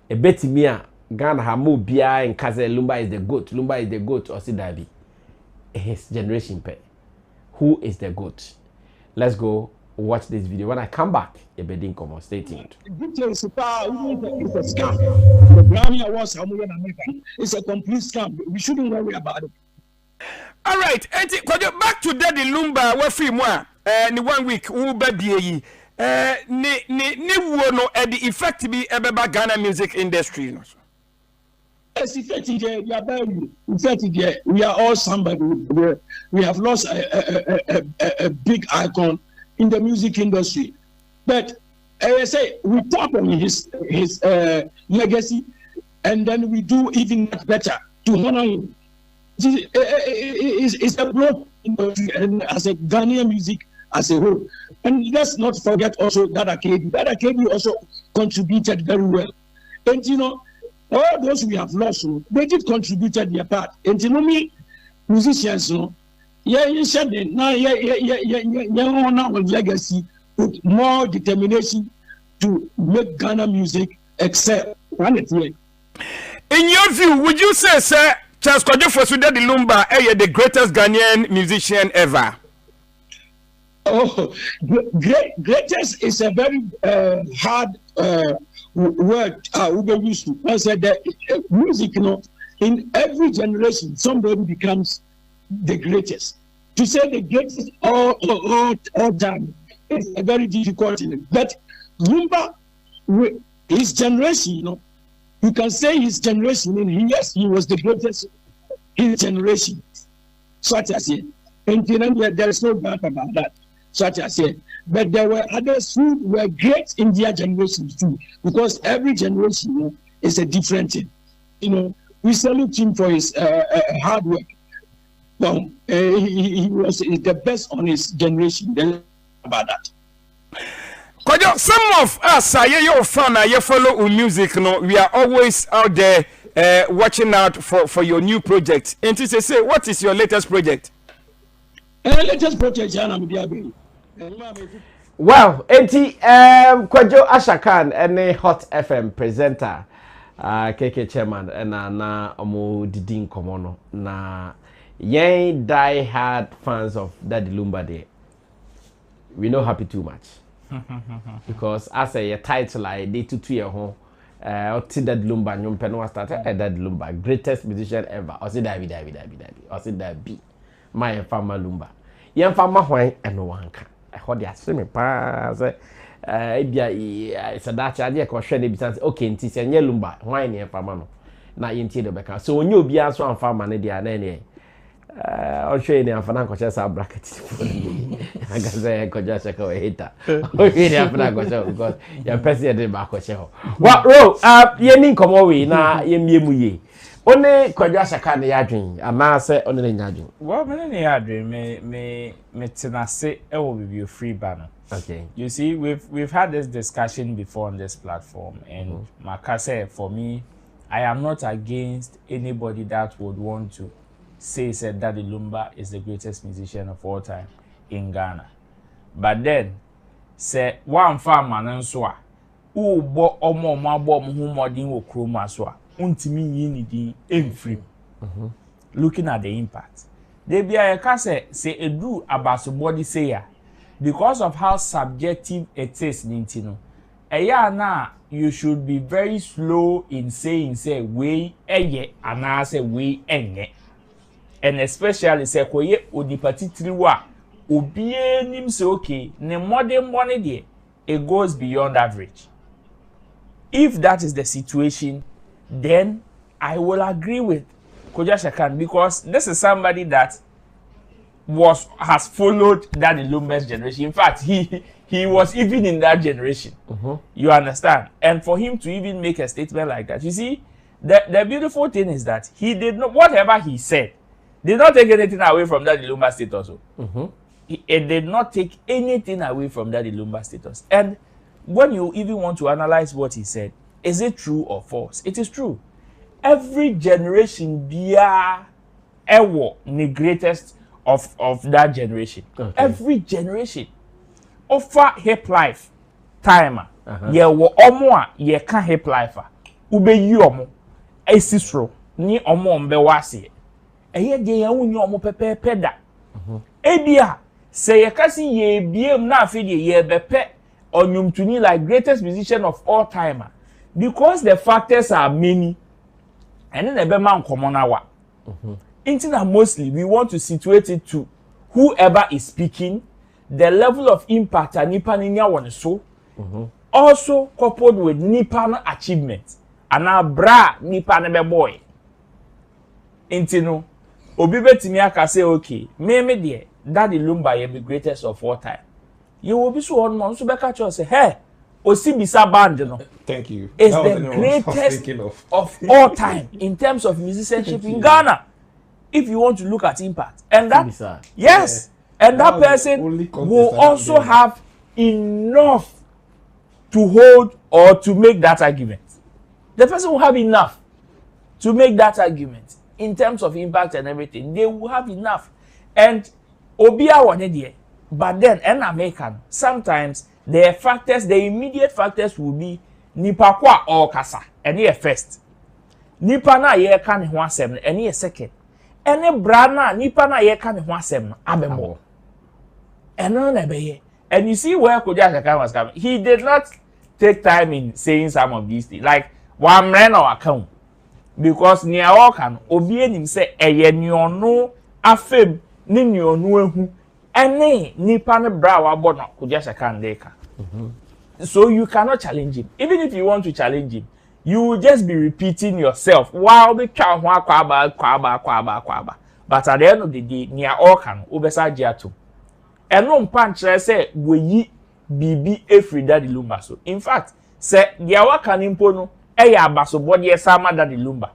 e betimi a Ghana ha mo bia en kaze Lumba is the goat, Lumba is the goat or sidabi. His generation pe. Who is the goat? Let's go watch this video. When I come back, a bedding come stay tuned. It's a scam. The Grammy Awards in America. It's a complete scam. We shouldn't worry about it. All right, and back to Daddy Lumba, where free moi, ni 1 week, Uber BAE, ni wono the effect be about Ghana music industry. Yes, we are all somebody. We have lost a big icon in the music industry. But I say we tap on his legacy, and then we do even better to honor him. It's a blow and as a Ghanaian music as a whole. And let's not forget also that Akebi also contributed very well. And you know, all those we have lost, they did contributed their part. And you know me, musicians, you said now honor legacy with more determination to make Ghana music excel. In your view, would you say, sir, Charles Kwadwo Daddy Lumba the greatest Ghanaian musician ever? Oh, greatest is a very hard word we used to. I said that music, in every generation, somebody becomes the greatest. To say the greatest all time is a very difficult thing. But Lumba, his generation, you can say his generation, and yes, he was the greatest his generation, such as it. And there is no doubt about that, such as it. But there were others who were great in their generation too, because every generation is a different thing. We salute him for his hard work. Well, he was the best on his generation. Then about that. Some of us are your fan, you follow music. We are always out there watching out for your new project. And to say, what is your latest project? Latest project, well, Kwajo Ashakan, any Hot FM presenter, KK chairman, and na omo didin komono na yen die hard fans of Daddy Lumba there. We not happy too much. Because as a title like they 2 year home Daddy Lumba nyom peno start Daddy Lumba greatest musician ever or say David or say that be my farmer Lumba yen farmer hwan eno wanka I heard ya say me pa say bia it's a that ade ko hwe na bi say okay nti say nye Lumba hwan ne farmer no na yen tie de beka so onye obi aso an farmer ne dia na ne on show ni afana nkocha sa bracket agaze koja cheka we hita we ni afana nkocha because ya person dey back koche ho wa ro ye ni nkomo we na ye miemu ye one Kwajo Ashakan ne yadwen ama se one ne nyadwen well me ne yadwen me tenase e wo be free banner. Okay, you see we've had this discussion before on this platform, and Makase, for me, I am not against anybody that would want to say said Daddy Lumba is the greatest musician of all time in Ghana. But then say one farmer nanswa u bo omo mabo mu modin wo kroma so a untimi yini di emfrim. Looking at the impact, they be a say edu abaso body say ya because of how subjective it is nintino. Eya na you should be very slow in saying say we eye ana say we enye. And especially say koye odipatitiri wa obie nim say okay ne modern money there it goes beyond average. If that is the situation, then I will agree with Kwajo Ashakan, because this is somebody that has followed Daddy Lumba's generation. In fact, he was even in that generation. You understand? And for him to even make a statement like that, you see, the beautiful thing is that he did not, whatever he said did not take anything away from Daddy Lumba's status. It did not take anything away from Daddy Lumba's status. And when you even want to analyze what he said, is it true or false? It is true. Every generation bia ewo the greatest of that generation. Okay. Every generation offer hip life timer. Ye wo omo a ye ka hip life a ube yi omo esisro ni omo mbe wase eye de ye wunyi omo pepepe da ebia se ye kasi ye biem na afi de ye bepe onyumtuni like greatest musician of all time because the factors are many and then ebe man komo na wa mostly we want to situate it to whoever is speaking, the level of impact and nipa ninya won so also coupled with nipa achievements and a bra nipa ne be boy intino obi betimi aka say okay me there Daddy Lumba ye be greatest of all time you will be so on so be catch us say hey Osibisa band no thank you is the greatest of all time in terms of musicianship in Ghana if you want to look at impact and that yes and that person will also have enough to hold or to make that argument. The person will have enough to make that argument in terms of impact and everything. They will have enough. And Obia one but then in American, sometimes the factors, the immediate factors will be nipa kwa or kasa, and ye first. Nipa na ye kan ho asem, and ye second. Any brana nipa na ye kan ho asem abemo. And no nebeye. And you see where Kodia was coming. He did not take time in saying some of these things. Like, one ran our account. Because near all can obey him say, eye nyono afem ni nyono ehu ene nipa ne bra wa bono Kodia can deka. So you cannot challenge him. Even if you want to challenge him, you will just be repeating yourself while the cow kwaba. But at the end of the day, near all can obesa jiato. Eno mpanche say we yi bibi every Daddy Lumba so. In fact, say dia waka nimpo no eya abasobode e sama Daddy Lumba.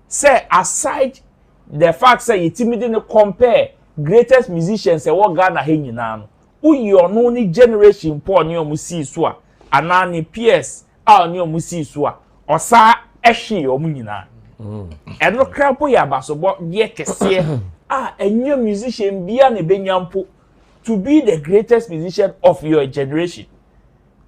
Say aside the fact say yitimidi no compare greatest musicians e wo Ghana he nyina no. Uyi ono ni generation po ni omu si so a ana ni PS a ni omu si so a osa ehwe omu nyina. Eno krapo ya abasobode ye kese enyo musician bia ne benyampo to be the greatest musician of your generation.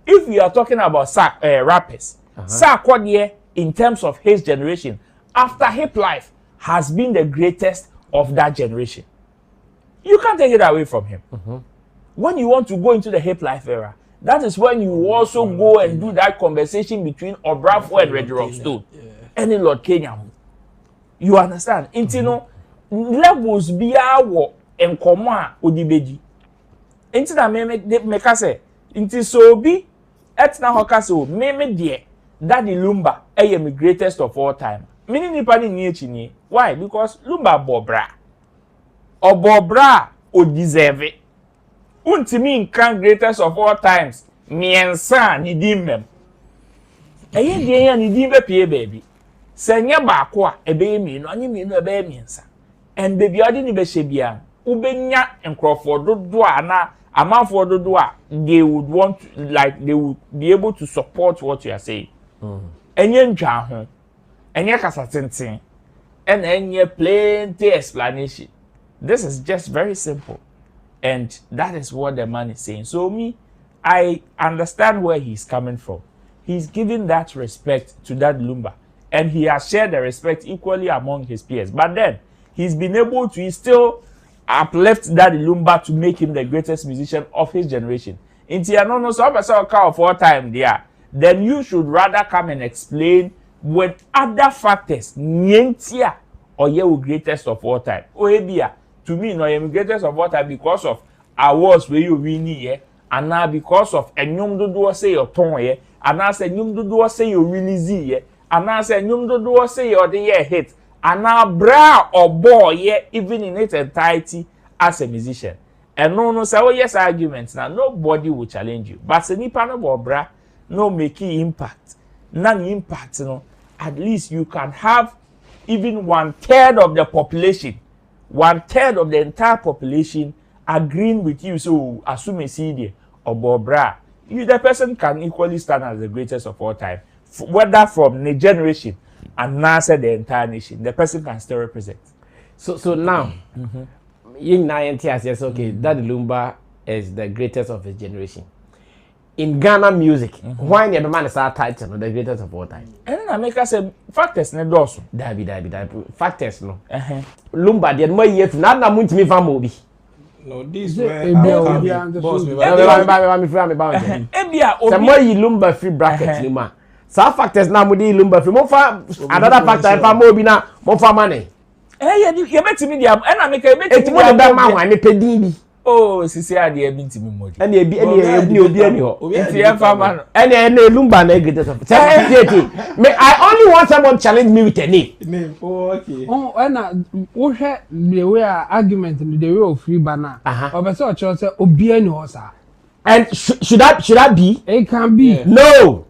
If you are talking about rappers, Sarkodie, in terms of his generation, after hip life, has been the greatest of that generation. You can't take it away from him. When you want to go into the hip life era, that is when you also go and do that conversation between Obrafo and Reggie Rockstone and in Lord Kenya. You understand? Intino levels biawo en koma odibeji. Inti na me kase inti so bi etna hokase o me die Daddy Lumba eye me greatest of all time. Mini nipa ni ni echi ni. Why? Because Lumba bobra. Obobra o deserve. Untimi nkan greatest of all times. Miensa ni dimmem. Eye die ya ni dimbe pie baby. Senye baako a ebe mi no anyi mi no ebe miensa. And baby odi ni be hye ubenya enkrofo dodo na amanfo dodo they would want to, like they would be able to support what you are saying. Enye ntwa ho enye kasa tenten and enye plenty explanation. This is just very simple and that is what the man is saying. So I understand where he's coming from. He's giving that respect to that Lumba and he has shared the respect equally among his peers, but then he's been able to still uplift Daddy Lumba to make him the greatest musician of his generation. Inti no so person of all time there. Then you should rather come and explain with other factors. Nyentia or you greatest of all time. Oebia to me no you greatest of all time because of awards where you win here, and now because of enyum dodo say your ton here, and now say enyum dodo say you release here, and now say enyum dodo say your the year hit. And now bra or boy, yeah, even in its entirety as a musician. And no say oh yes arguments now nobody will challenge you. But se nipa no bra no making impact. None impact, at least you can have even 1/3 of the population, 1/3 of the entire population agreeing with you. So assume a CD or bra, you the person can equally stand as the greatest of all time, whether from the generation and now say the entire nation, the person can still represent. So now, Yin Niantias, yes, okay, that Lumba is the greatest of his generation. In Ghana music, why the man is our title, the greatest of all time? And I make us say factors ne doso. Dabi. Factors no. Lumba the more year to na munti me fa mobi. No, this way. Boss me. Ebia obi. Some more Lumba free bracket ni ma. Some factors na mudi Lumba free. Mo fa another factor fa mobi na mo fa money. You betimi dia and I make a bet. Eti mo de ba ma wan me pedin bi. Oh, sisi ade e bintimi modi. Ene obi ani ho. Enti e fa man. Ene Lumba na greatest of. Me I only want someone challenge me with a name. Name. Oh, okay. Oh, and wo hwe the way argument the way of free banner. Obese o cho say obi ani ho sa. And should that be? It can be. Yeah. No.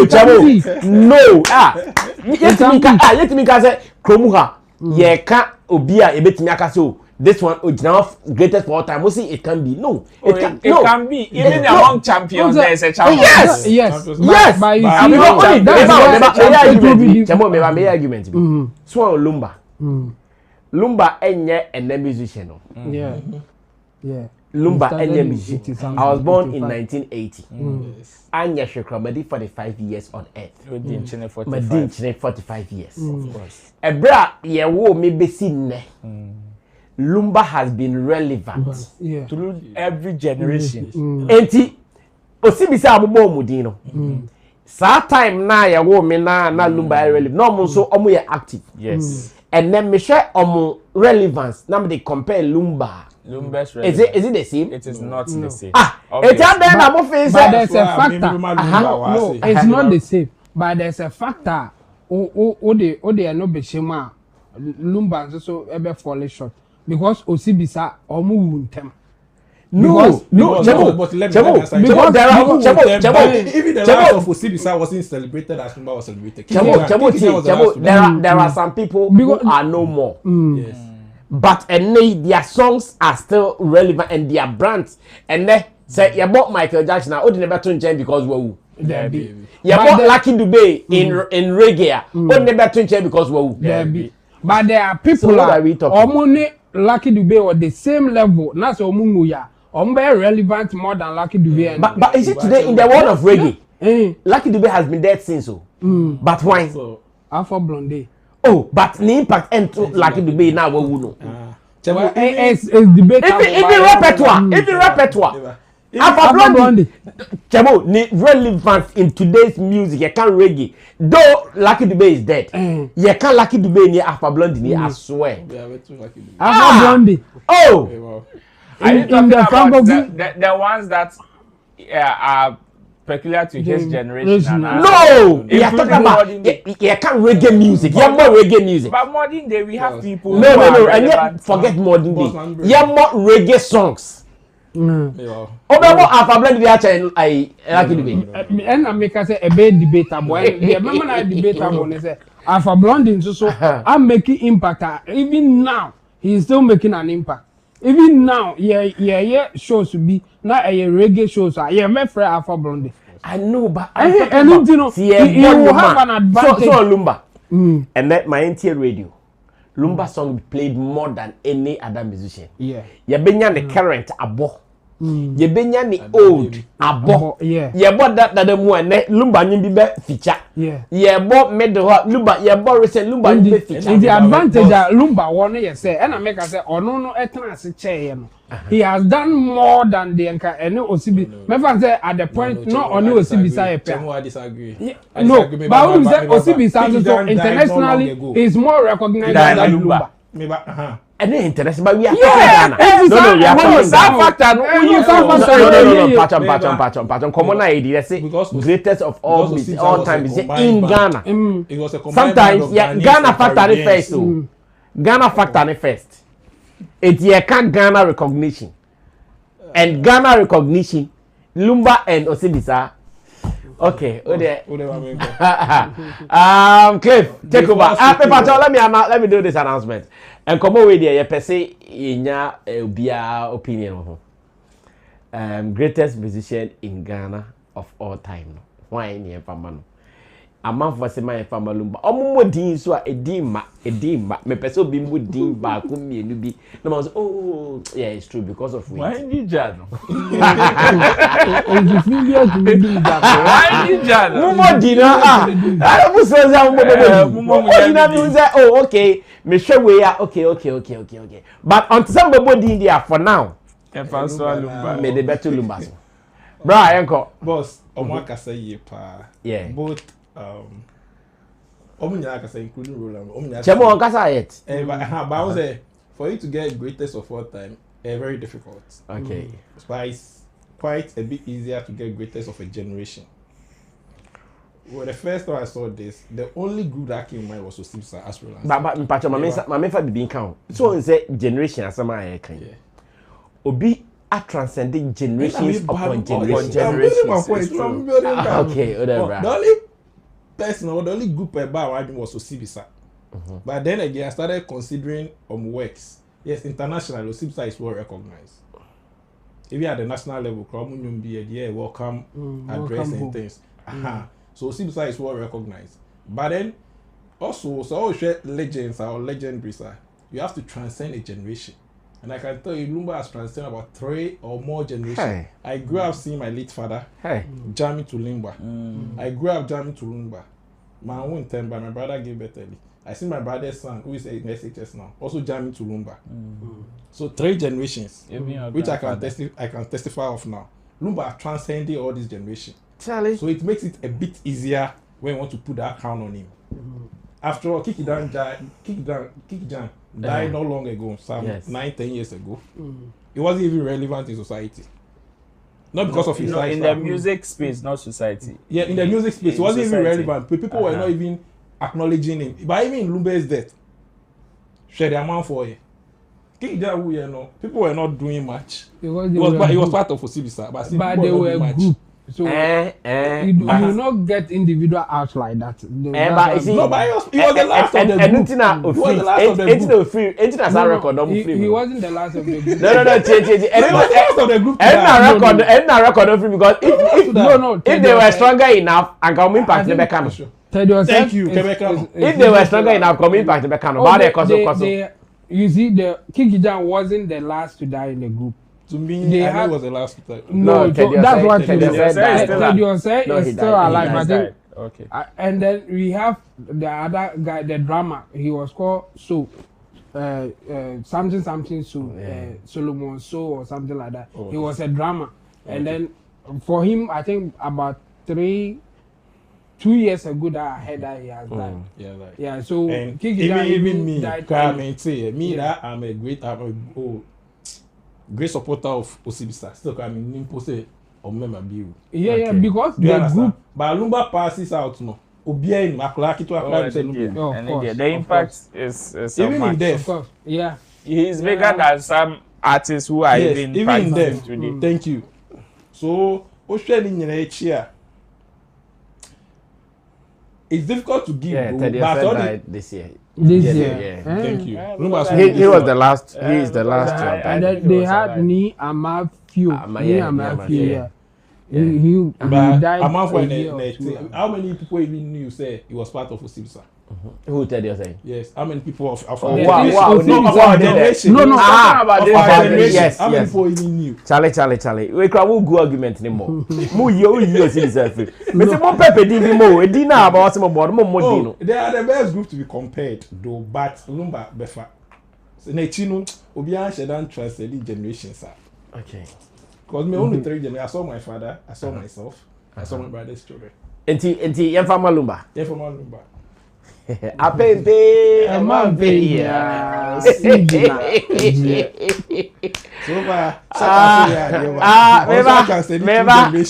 Chamo. No. Yet me ka say kromuha. Ye ka obi a ebetimi aka so. This one original greatest of all time. We see it can be. No. It can be. Even among champions there is a champion. Yes. But my argument. So Lumba. Lumba enye ene musician. Yeah. Lumba enye musician. I was born in 1980. Anya Shekramadi 45 years on earth. Medin 45 years. Of course. Ebra ye wo me besi ne. Lumba has been relevant through every generation. Enti osibisa abobo omudin no. Sa time na ye wo me na Lumba relevant. No mo so omo ye active. Yes. And then me share omo relevance. Now they compare Lumba. Lumba's relevance. Is it the same? It is not the same. It's out there na mo face. But there's a factor. No, it's not the same. But there's a factor. O de no be shema. Lumba so ebe fall short. Because Osibisa omu wuntem. No, but let me even the life of Osibisa wasn't celebrated as Lumba was celebrated. There are some people who are no more. Yes. But their songs are still relevant and their brands. And they say you bought Michael Jackson now, never turn change because you bought Lucky Dube in reggae. Never turn change because but there are people that Lucky Dube or the same level. That's Omunguya. Ombe relevant more than Lucky Dube. But is it today in the world of reggae? Lucky Dube has been dead since so. But why? Afro Blonde. Oh, but the impact and Lucky Dube now we know. It's debatable. Even repertoire. Afro Blonde. Chemo, ni relevant in today's music. You can't reggae. Though Lucky Dube is dead, you can't Lucky Dube near Afro Blonde. I swear. Afro Blonde. Oh. Are you talking about the ones that are peculiar to his generation? No, you are talking about you can't reggae music. You have more reggae music. But modern day we have people. No, and yet forget modern day. You have more reggae songs. Obebo Afabla dey actually I like it. And I make say a bit debatable. Remember na debatable say Afabla so I'm making impact. Even now he is still making an impact. Even now yeah shows to be now a reggae shows are yeah me friend Afabla. I know but and you know he will have an advantage. So Lumba. And that my entire radio. Lumba song played more than any other musician. Yeah. You benya the current abo. You benya the old abo. Yeah. You bought that the one Lumba nyimbi be feature. Yeah. You bought middle Lumba. You bought recent Lumba nyimbi feature. The advantage that Lumba one you say, and I make I say, oh no, etna se chair no. He has done more than the Enka and Osibi. Me say at the point no only Osibi say I disagree. No, but who say Osibi so internationally is more recognized than Lumba. And then international, but we are talking Ghana. No, we are talking Ghana. Patron. Come on, let's say greatest of all time is in Ghana. Sometimes, Ghana factory first. Ghana factory first. It's Ghana recognition. And Ghana recognition, Lumba and Osibisa. Okay, Cliff, take over. Let me do this announcement. And come over there, you per se in your opinion. Greatest musician in Ghana of all time. Why in your family? amanfo se man fa malumba omo din so a edin ma me pese obi mo din ba ko mienu bi no man say oh yeah it's true because of weight why you jano you feel you to be that why you jano mo din I don't say mo din me say oh okay me hwe we ya okay but on some din there for now e fa so Lumba me de better Lumba so bra enko boss omo akasa ye pa yeah both Omunya akasa including Roland. Omunya. Chemo akasa yet. But I was say for you to get greatest of all time, very difficult. Okay. But it's quite a bit easier to get greatest of a generation. Well, the first time I saw this, the only group that came in mind was Osibsa as Roland. But mpacho mama fa bibi count. So on say generation asama aye kan. Obi a transcending generations upon generations. Okay, whatever. The only person or the only group about I was Osibsa. But then again, I started considering works. Yes, international Osibsa is well recognized. If you at the national level, welcome address and things. So Osibsa is well recognized. But then also, so all legends or legendaries, you have to transcend a generation. And I can tell you, Lumba has transcended about 3 or more generations. Hey. I grew up seeing my late father jamming to Lumba. I grew up jamming to Lumba. My own time, but my brother gave birth early. I see my brother's son, who is in SHS now, also jamming to Lumba. So 3 generations, which I can testify of now. Lumba transcended all these generations. Charlie. So it makes it a bit easier when you want to put that crown on him. After all, Kiki Jan died not long ago, some 9-10 years ago. It wasn't even relevant in society. Not because of his lifestyle. In the music space, not society. Yeah, in the music space, it wasn't even relevant. People were not even acknowledging him. But even in Lumba's death, share the amount for it. People were not doing much. It was part of Osibsa, but they were a group. So you will not get individual out like that. But he was the last of the group. He was the last of the group. He wasn't the last of the group. No. He was the last of the group. Because if they were stronger enough, and come impact the Beckham. Thank you, if they were stronger enough, come impact the Beckham. You see, the Kikijan wasn't the last to die in the group. To me, I was the last to die. No, that's what Teddy said. Is still alive. I think. Okay. And then we have the other guy, the drummer. He was called something Solomon So or something like that. He was a drummer. And then for him, I think about 2 years ago that I heard that he has died. Yeah. So even me, died. I'm a great supporter of Osibsa. Still, I mean, Nimpo say, or member bill. Yeah, because the group. But Lumba passes out no. Obia in Maklaki to apply to Lumba. The impact is even in death. Yeah. He's bigger than some artists who are even in death today. Thank you. So, here. It's difficult to give. Yeah, Teddy died this year. Yeah. Thank you. He was the last. He is the last. And then they had Ni Amafio. Yeah. He died. How many people even knew say he was part of Osibsa? Who tell you say? Yes. How many people of wow. No, generation? No. Yes. How many people even knew? Charlie. We can't go argument anymore. Mu you yourself. Me say mo pepe di bi mo. E di na about some board mo di no. They are the best group to be compared though, but Lumba befa. So na chino obi an shedan trust the generations are. Okay. Because me only 3 generations. I saw my father, I saw myself, I saw my brother's children. Enti yemfa Lumba. Apempe amampe ya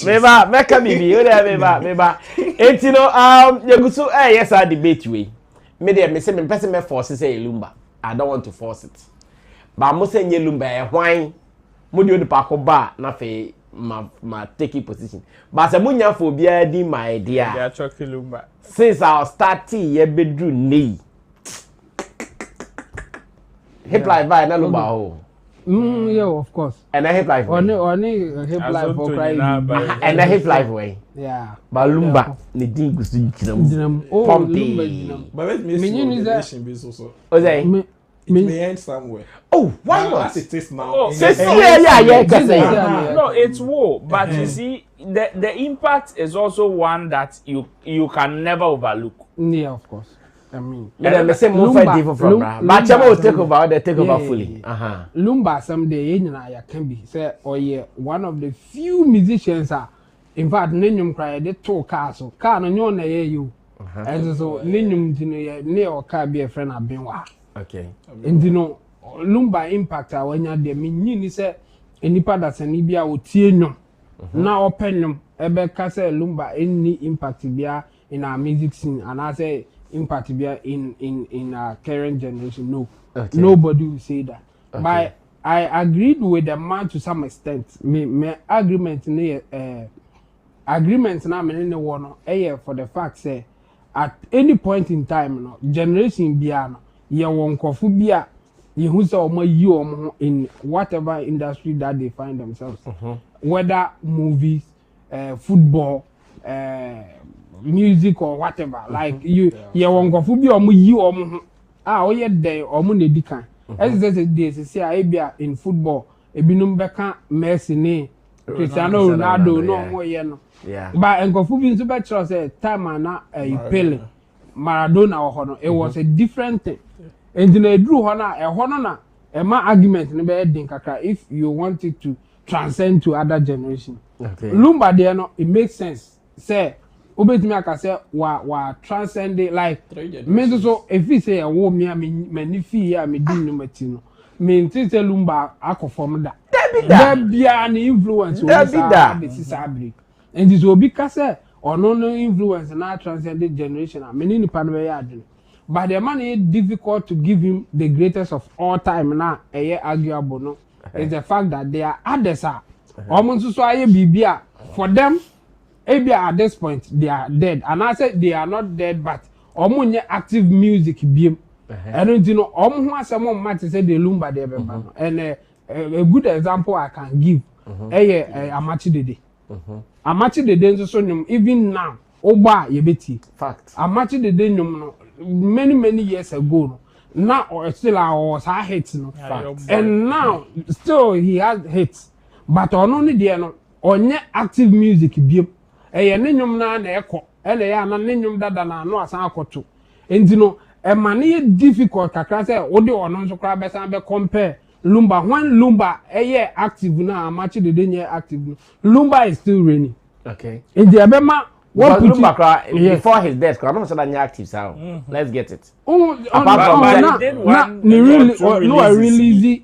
meba meka bibi o dey meba etino yegusu yes I debate we me dey me say me person me force say Lumba. I don't want to force it, but mo say nye Lumba e hwan mo dey odipa ko ba na fe ma take position, but say mo nya fo bia di my idea they are talking Lumba. Since I started, you bedroom knee. Hip like by na Lumba ho. Yeah, of course. And a hip life. Only hip life for crying. And a hip life way. Yeah. But Lumba, the ding was in Lumba. But let me see the nation be so. Oh, they may end somewhere. Oh, why not? As it is now. Oh, yeah. No, it's war. But you see, the impact is also one that you can never overlook. Yeah, of course. I mean, the same move from but Chama will take over fully. Lumba someday can be say, oh yeah, one of the few musicians are. In fact, Ninyum cry they talk castle. Car no you and so Ninyum near car be a friend of Benwa. Okay. And Lumba impact when you're there. Meaning say any that's an Ibia or Tienum. Now open Ebe Kase Lumba any impact in our music scene, and I say impact in our current generation. No, nobody will say that. Okay. But I agreed with the man to some extent. Me agreement now in the one for the fact say at any point in time generation biano ye won kofu bia ye hu say omo in whatever industry that they find themselves, whether movies, football, music or whatever, like ye won kofu bia omo yi omo oye dey omo na dikan as they say bia in football ebinum beka Messi ne Cristiano Ronaldo no mo ye no. Yeah. But enkofu bi nso be tro say time na Pele Maradona or hono it was a different thing. And then edru ho na hono na e ma argument ne be din kakra if you want it to transcend to other generation. Okay. Lumba there no it makes sense. Say obetimi aka say wa transcend it like me so if you say wo me mani fi ya me din no mati no me say Lumba akofom da. There be an influence on this sabri. And this will be kase or no influence and our transcended generation. I mean, in Panama, but the man is difficult to give him the greatest of all time. Now, a year arguable no, is the fact that they are others are almost so I be for them. Maybe at this point they are dead, and I said they are not dead, but almost active music beam. I don't know. Almost someone might say the Lumba there, and a good example I can give. Amachi Dede. Amachi Dede so even now oba yebeti fact Amachi Dede no many years ago now still our hits no fact and now still he has hits but only there no onye active music biem ne nyom na ekọ ya na ne nyom dada na no asan akoto entino e mane difficult kakra say odi ono nso kra be san be compare Lumba when Lumba active now Amachi Dede nye active Lumba is still reigning. Okay. In the Abema what Lumba before his death I'm not sure that active sound. Let's get it. I release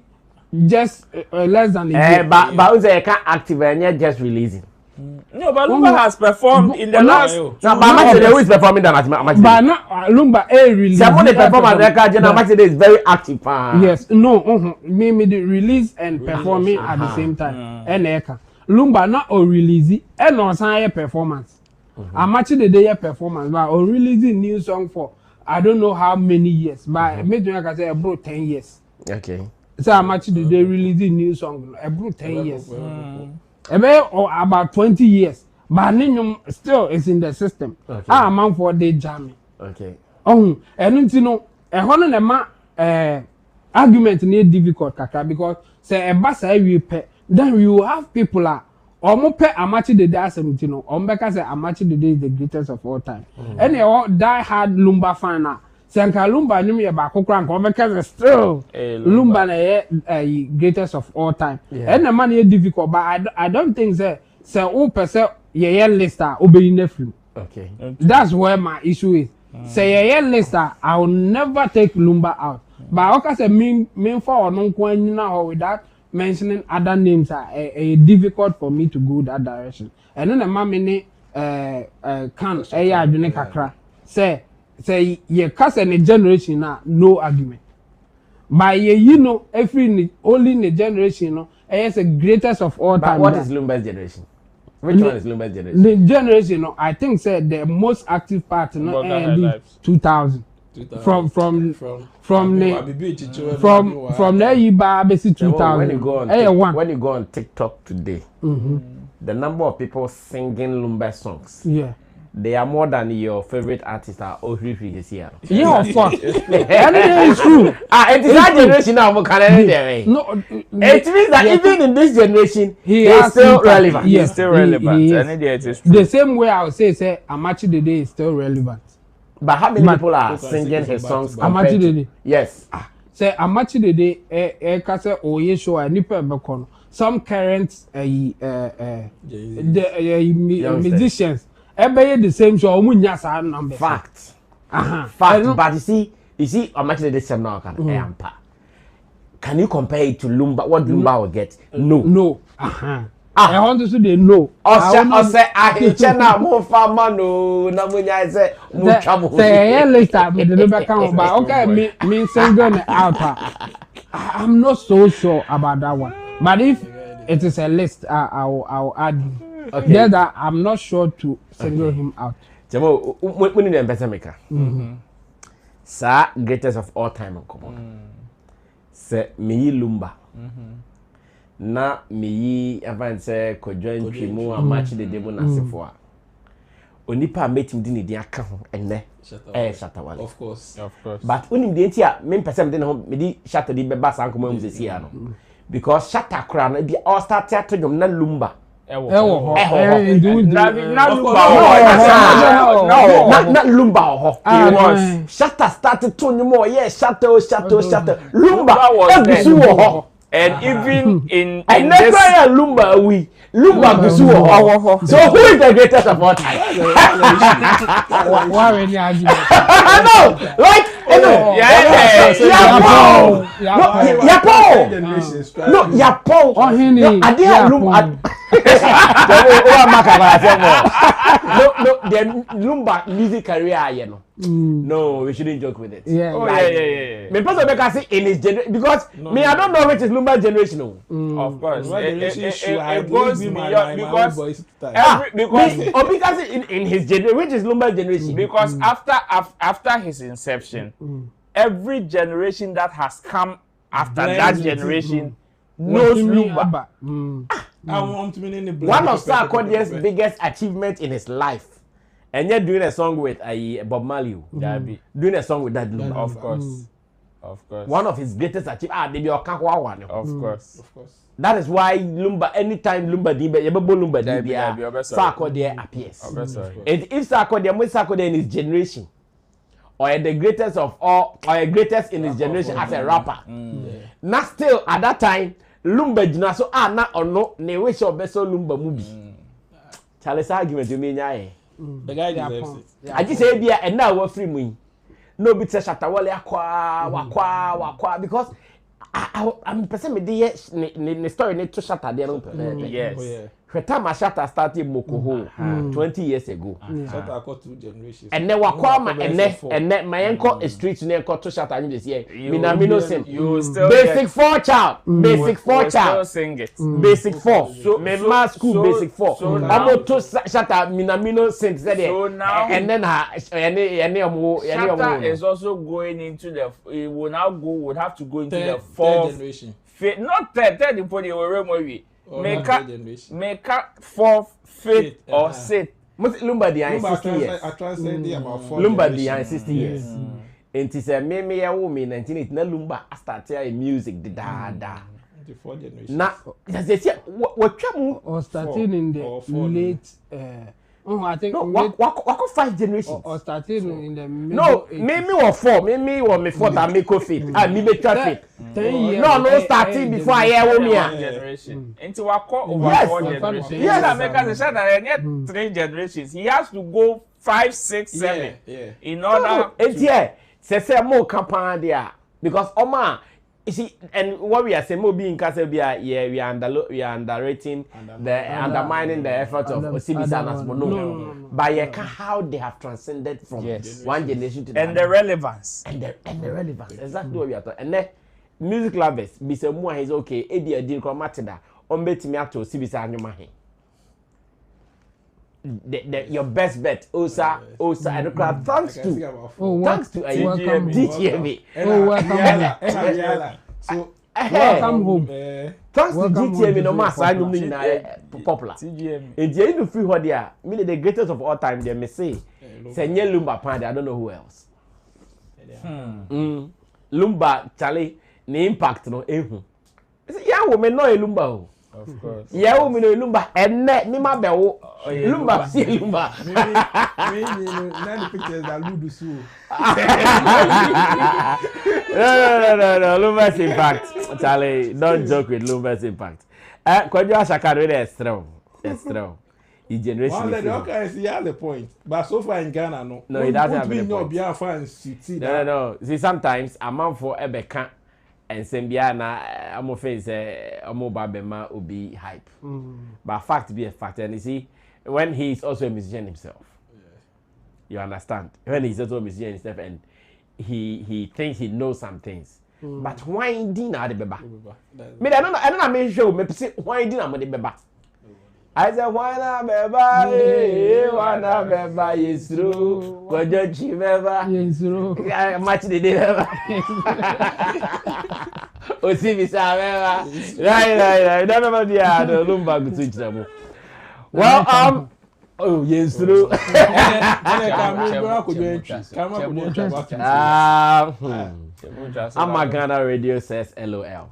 just less than a year. But was can't active and just releasing. No, but Lumba has performed in the last. No, but Amachi Dede is performing than Amachi Dede. But not Lumba release. Someone performance record, Amachi Dede is very active. Yes, no, me the release and performing at the same time. And Lumba not a release and also performance. Amachi Dede performance, but or releasing new song for I don't know how many years, but maybe I can say about 10 years. Okay. So Amachi Dede releasing new song about 10 years. Or about 20 years, but Ninyum still is in the system. Okay. Man for the jamming. Okay. And you know, a honor ma argument need difficult kaka because say a basa we pay, then you have people or more pay Amachi Dede as you know, because Amachi Dede is the greatest of all time. And all die hard Lumba fan Sanka Lumba knew me about Kokran because still Lumba a greatest of all time. And the money is difficult, but I don't think say all percent ye lister obey nephew. Okay. That's where my issue is. Say ye lister, I will never take Lumba out. But okay, say mean for no coin now without mentioning other names are difficult for me to go that direction. And then the mammy can kakra say ye cast any generation now no argument. By you know every only in the generation it's the greatest of all time. But what is Lumba's generation? Which one is Lumba's generation? The generation I think said the most active part in 2000. from there you buy basic 2000. When you go on TikTok today, the number of people singing Lumba songs. Yeah. They are more than your favorite artist are Ohri this year. Yeah, of course. Anything is true. It is that generation now. No, it means that even in this generation, he is still relevant. Yes, he's still relevant. He is the same way I would say Amachi Dede is still relevant. But how many people are singing his songs? Amachi Dede. Yes. Say Amachi Dede kase oye show a nipa bekono. Some current musicians every the same show omunya sa number. Fact. But you see Amachi Dede same now can you compare it to Lumba? What Lumba will get? No. I want to say they know. Say chena mo fama no na munya say mo travel. Say later me the number come back. Okay, me single out. I'm not so sure about that one. But if it is a list, I'll add. Okay. Yeah, that I'm not sure to single him out. Jamo, when you invest maker. Sir, greatest of all time on common. Say me Lumba. Na me avant say ko join Primo Amachi Dede bo na sefo a onipa metim di ne di aka ho enne Shatawale of course but unim de ntia me person de no me di Shatta di be ba san komo amuse sia no because Shatta kra na bi all start to nyom na Lumba na Lumba ho Shatta started to nyom Shatta Lumba egusu ho. And even in this Lumba Gusu. So who is the greatest of all time? Why any argument? No, like Yapo. Lumba. No, the Lumba music career, you know. No, we shouldn't joke with it. Yeah. Me person make us say in his generation because me I don't know which is Lumba generation. Of course, it goes beyond because in his generation, which is Lumba generation. Because after his inception, every generation that has come after that generation knows Lumba. One of Sarkodie's biggest achievements in his life. And you're doing a song with Bob Marley. Doing a song with that Lumba. Of course. One of his greatest achievements. They be Okankwa one. Of course. That is why Lumba, anytime Lumba Sarkodie appears. And if Sarkodie in his generation, or the greatest of all, or greatest in his generation as a rapper, not still at that time, Lumba jina so na ono ne wish your best Lumba movie. Charles argument you mean the guy deserves it. I just say bia and now we free me. No bit Shatawale wakwa because I'm person me the story need to Shatta there. Yes. The time Shatta started Mokoho 20 years ago. Shatta got 2 generations. And then wakwa and my uncle is street to near to Shatta in this year. Minamino sing. Basic 4 child. Basic 4 child. Sing it. Basic 4. So me school basic 4. Amo to Shatta Minamino sing said so now and then Shatta is also going into the would have to go into the 4th generation. Not third in put the movie. Make up 4th, 5th or 6th. Lumba di 60 years. I translate about 4. Lumba di 60 years. And it is a me ya woman 1980 na Lumba started music the da. The 4 generations. Na they say what tramu or starting in the late I think what 5 generations or starting in the middle. No, maybe or 4, maybe or me 4 that make fit. Me be traffic. 10 years. No starting before I hear me. Generation. Into over 4 generations. Yes, America said that he 3 generations. He has to go 5, 6, 7 in order. Say more campaign there because Oma. You see, and what we are saying, maybe in Casabia, we are underrating, undermining the efforts of Osibisanas. No. But how they have transcended from one generation to the other. And the relevance. And the relevance. Exactly what we are talking. And then, music lovers, Bisa Mua is okay. Eddie Adin Chromatida, Ombetimiato, Sibisa Anyumahi. your best bet, Osa, and thanks to DTMA. Oh, welcome. So welcome home. Thanks to GTMA, no mass, I know me popular. And you know, free what they are. Meaning the greatest of all time, they may say, Senye Lumba Pandi, I don't know who else. Lumba, Charlie, the impact, no, yeah, woman, no, Lumba. Of course. Yeah, woman, no, Lumba, and net, me, my bell, Lumba, see Lumba. Maybe, now the pictures are Ludu Su. No, Lumba's impact. Charlie, don't joke with Lumba's impact. Could you ask a car really strong? The generation. Okay, see, has the point. But so far in Ghana, no. No, it doesn't have the no point. No. See, sometimes a man for Ebeka and Sembiana, I'm afraid I'm Babema will be hype. But fact be a fact. And you see, when he's also a musician himself, you understand? When he's also a musician himself and he thinks he knows some things. But why didn't I be back? Me, I don't make sure. Me say why didn't I be back? I said why not be back? Why not be back? It's true. What don't you ever? Yes, true. Match the day ever. Oh, see me, sir. Right. Never be a Lumba to switch them. Well, oh yes, true. Amagana Radio says LOL.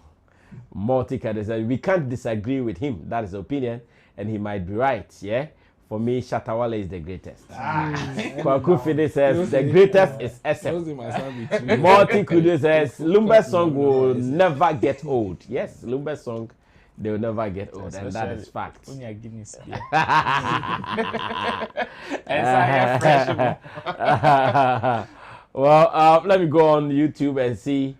Multi-cadre says we can't disagree with him. That is opinion, and he might be right. Yeah. For me, Shatawale is the greatest. Kwaku Fide says the greatest is SM. Multi-cadre says Lumba's song will never get old. Yes, Lumba's song. They will never get old, and that is fact. Well, let me go on YouTube and see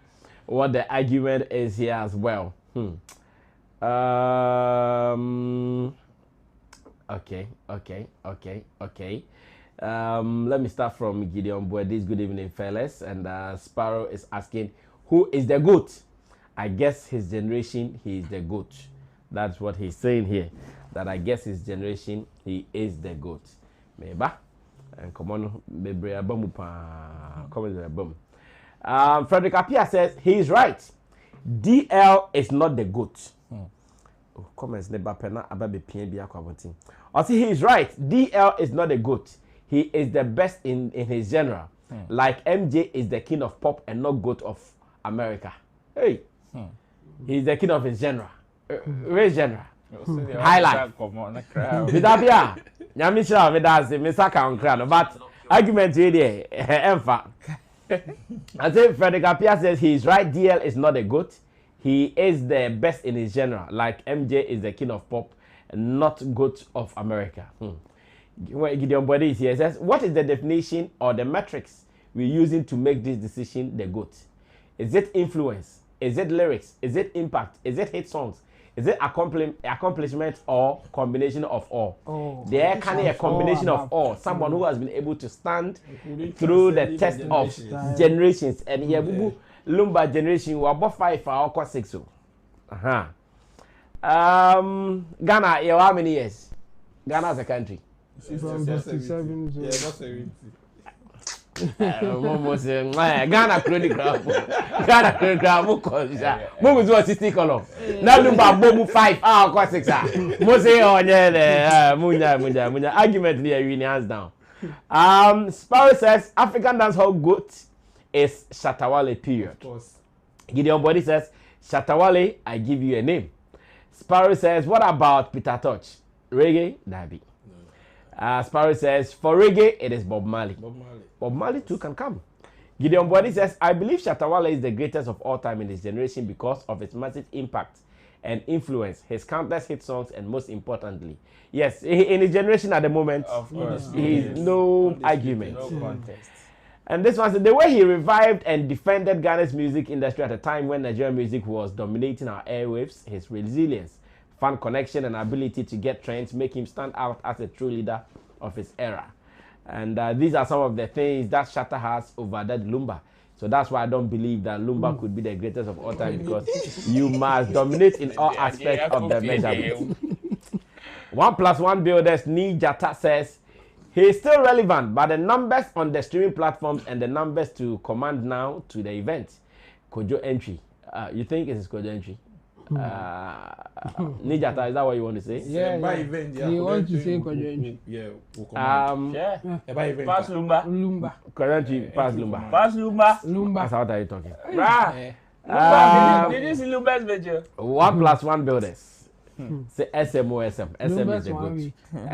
what the argument is here as well. Okay. Let me start from Gideon Boydis. Good evening, fellas. And Sparrow is asking, who is the GOAT? I guess his generation, he is the GOAT. That's what he's saying here. That I guess his generation, he is the GOAT. Meba. And come on, Frederick Appiah says he is right. DL is not the GOAT. Comments never penna about PNB Aquabotin. I say he is right. DL is not the GOAT. He is the best in his genre. Like MJ is the king of pop and not GOAT of America. Hey. He's the king of his genre. Which genre? Highlight. Vidabia. Nyamisha Vidasi, Misaka on Crown. But argument really, Emfa. I say Frederick Appiah says he is right. DL is not a GOAT. He is the best in his genre. Like MJ is the king of pop, not GOAT of America. Gideon Body is here. Says, what is the definition or the metrics we're using to make this decision the GOAT? Is it influence? Is it lyrics? Is it impact? Is it hit songs? Is it accomplishment or combination of all? There can be a combination of all. Someone who has been able to stand through the test of generations. And here, Lumba generation, we are about 5 or 6. Ghana, you how many years? Ghana as a country. From 57 Yeah, that's 70. Ghana Chronicle. Ghana Chronicle. Move to 60 column. Now Lumba boom 5 or 6. Mose on munya. Argument here, we hands down. Sparrow says African dancehall GOAT is Shatawale, period. Of course. Gideon Body says Shatawale, I give you a name. Sparrow says, what about Peter Touch? Reggae? Dabi. Sparrow says, for reggae, it is Bob Marley. Bob Marley too can come. Gideon Body says, I believe Shatawale is the greatest of all time in his generation because of its massive impact and influence, his countless hit songs, and most importantly, yes, in his generation at the moment, of course, no argument. No contest. And this was the way he revived and defended Ghana's music industry at a time when Nigerian music was dominating our airwaves. His resilience, fan connection, and ability to get trends make him stand out as a true leader of his era. And these are some of the things that Shatta has over that Lumba. So that's why I don't believe that Lumba could be the greatest of all time, because you must dominate in all aspects of the measurement. 1+1 Builders Nijata says he is still relevant, but the numbers on the streaming platforms and the numbers to command now to the event. Kojo entry. You think it is Kojo entry? Nijata, is that what you want to say? Yeah, by event. Yeah, you want to say Kojo entry? Yeah, by event. Pass Lumba. Kojo entry, pass Lumba. Pass Lumba. That's how are you talking? Did you see Lumba's video? 1+1 Builders. Say SMO SM. SM is the goat.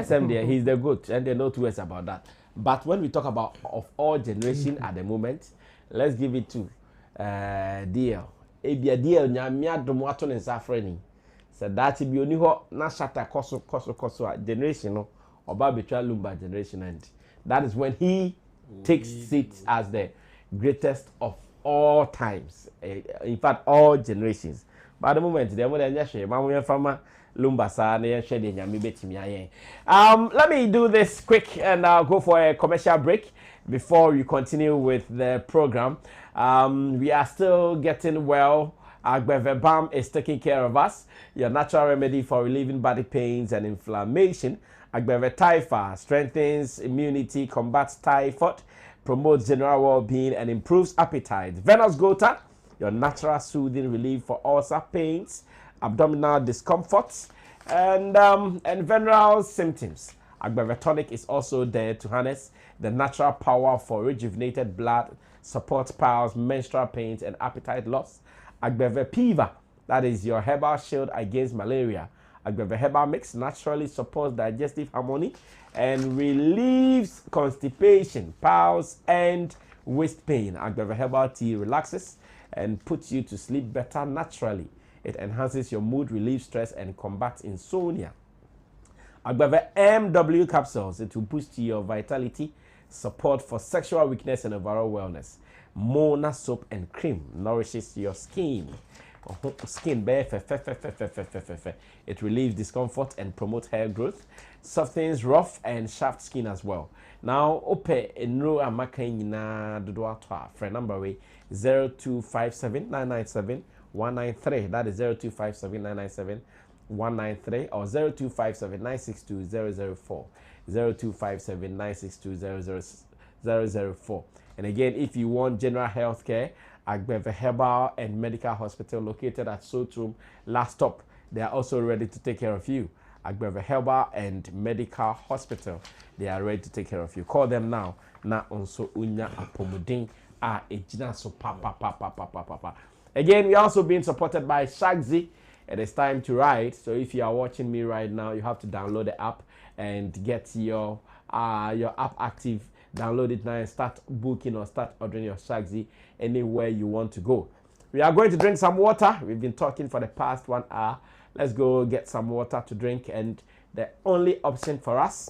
SM there, he's the goat, and there are no two ways about that. But when we talk about of all generation at the moment, let's give it to DL. Ebia DL nyamia domo ato ne safreni. So that be oni ho na shatter koso generation no oba betwa Lumba generation, and that is when he takes seat as the greatest of all times. In fact, all generations. But at the moment, they are Lumba sa na share the nyame betimi ayen. Let me do this quick and I'll go for a commercial break before we continue with the program. We are still getting well. Agbeve Balm is taking care of us. Your natural remedy for relieving body pains and inflammation. Agbeve Taifa strengthens immunity, combats typhoid, promotes general well-being, and improves appetite. Venous Gota, your natural soothing relief for ulcer pains, abdominal discomforts, and venereal symptoms. Agbeve Tonic is also there to harness the natural power for rejuvenated blood, support piles, menstrual pains, and appetite loss. Agbeve Piva, that is your herbal shield against malaria. Agbeve Herbal Mix naturally supports digestive harmony and relieves constipation, piles, and waist pain. Agbeve Herbal Tea relaxes and puts you to sleep better naturally. It enhances your mood, relieves stress, and combats insomnia. Agbeve MW capsules, it will boost your vitality, support for sexual weakness and overall wellness. Mona soap and cream nourishes your skin. It relieves discomfort and promotes hair growth, softens rough and shaft skin as well. Now, ope enro amaka nyina dodo atwa. Friend number way 0257 997 193. That is 0257 997 193 or 0257 962 004. 0257 962 004. And again, if you want general health care, Agbeve Herbal and Medical Hospital located at Sotrum Last Stop, they are also ready to take care of you. Agbeve Herbal and Medical Hospital, they are ready to take care of you. Call them now. Na onso unya apomudin a ejina so pa. Again, we are also being supported by Shagzy. It is time to ride. So if you are watching me right now, you have to download the app and get your app active. Download it now and start booking or start ordering your Shagzy anywhere you want to go. We are going to drink some water. We've been talking for the past 1 hour. Let's go get some water to drink, and the only option for us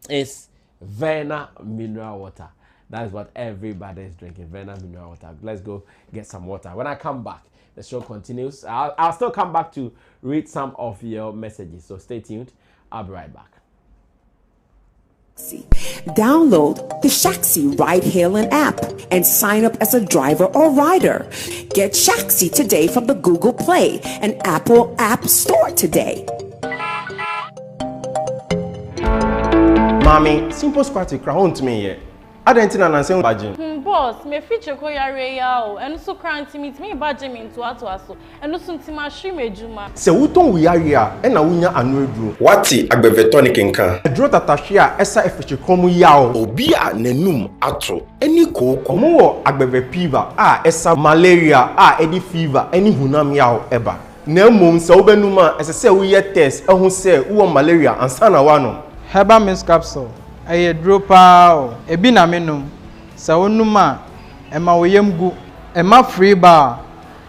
is Vena mineral water. That is what everybody is drinking, Vena mineral water. Let's go get some water. When I come back, the show continues. I'll still come back to read some of your messages, so stay tuned. I'll be right back. Download the Shaxi ride-hailing app and sign up as a driver or rider. Get Shaxi today from the Google Play and Apple App Store today. Mommy, simple squat crown to me here. I don't think I'm saying badging. Boss, me feature ko yare ya o. Enu so kranti meet me badging me into aso. Enu so ntima hwe mejuma. Se wuton we yare a e na wunya anu eduro. Wati Agbeve Tonic nka. Eduro tatahwe a esa efeche krom ya o. Obi a nanum ato. Eni koko. Omo wo Agbeve Fever a esa malaria a edi fever eni hunam ya o eba. Na mom se obenum a ese se wo ye test ehun se wo malaria ansa na wa no. Herbal Mix capsule. Aye dropa o. Ebi na menum. Sa onuma ema woyem gu ema free bar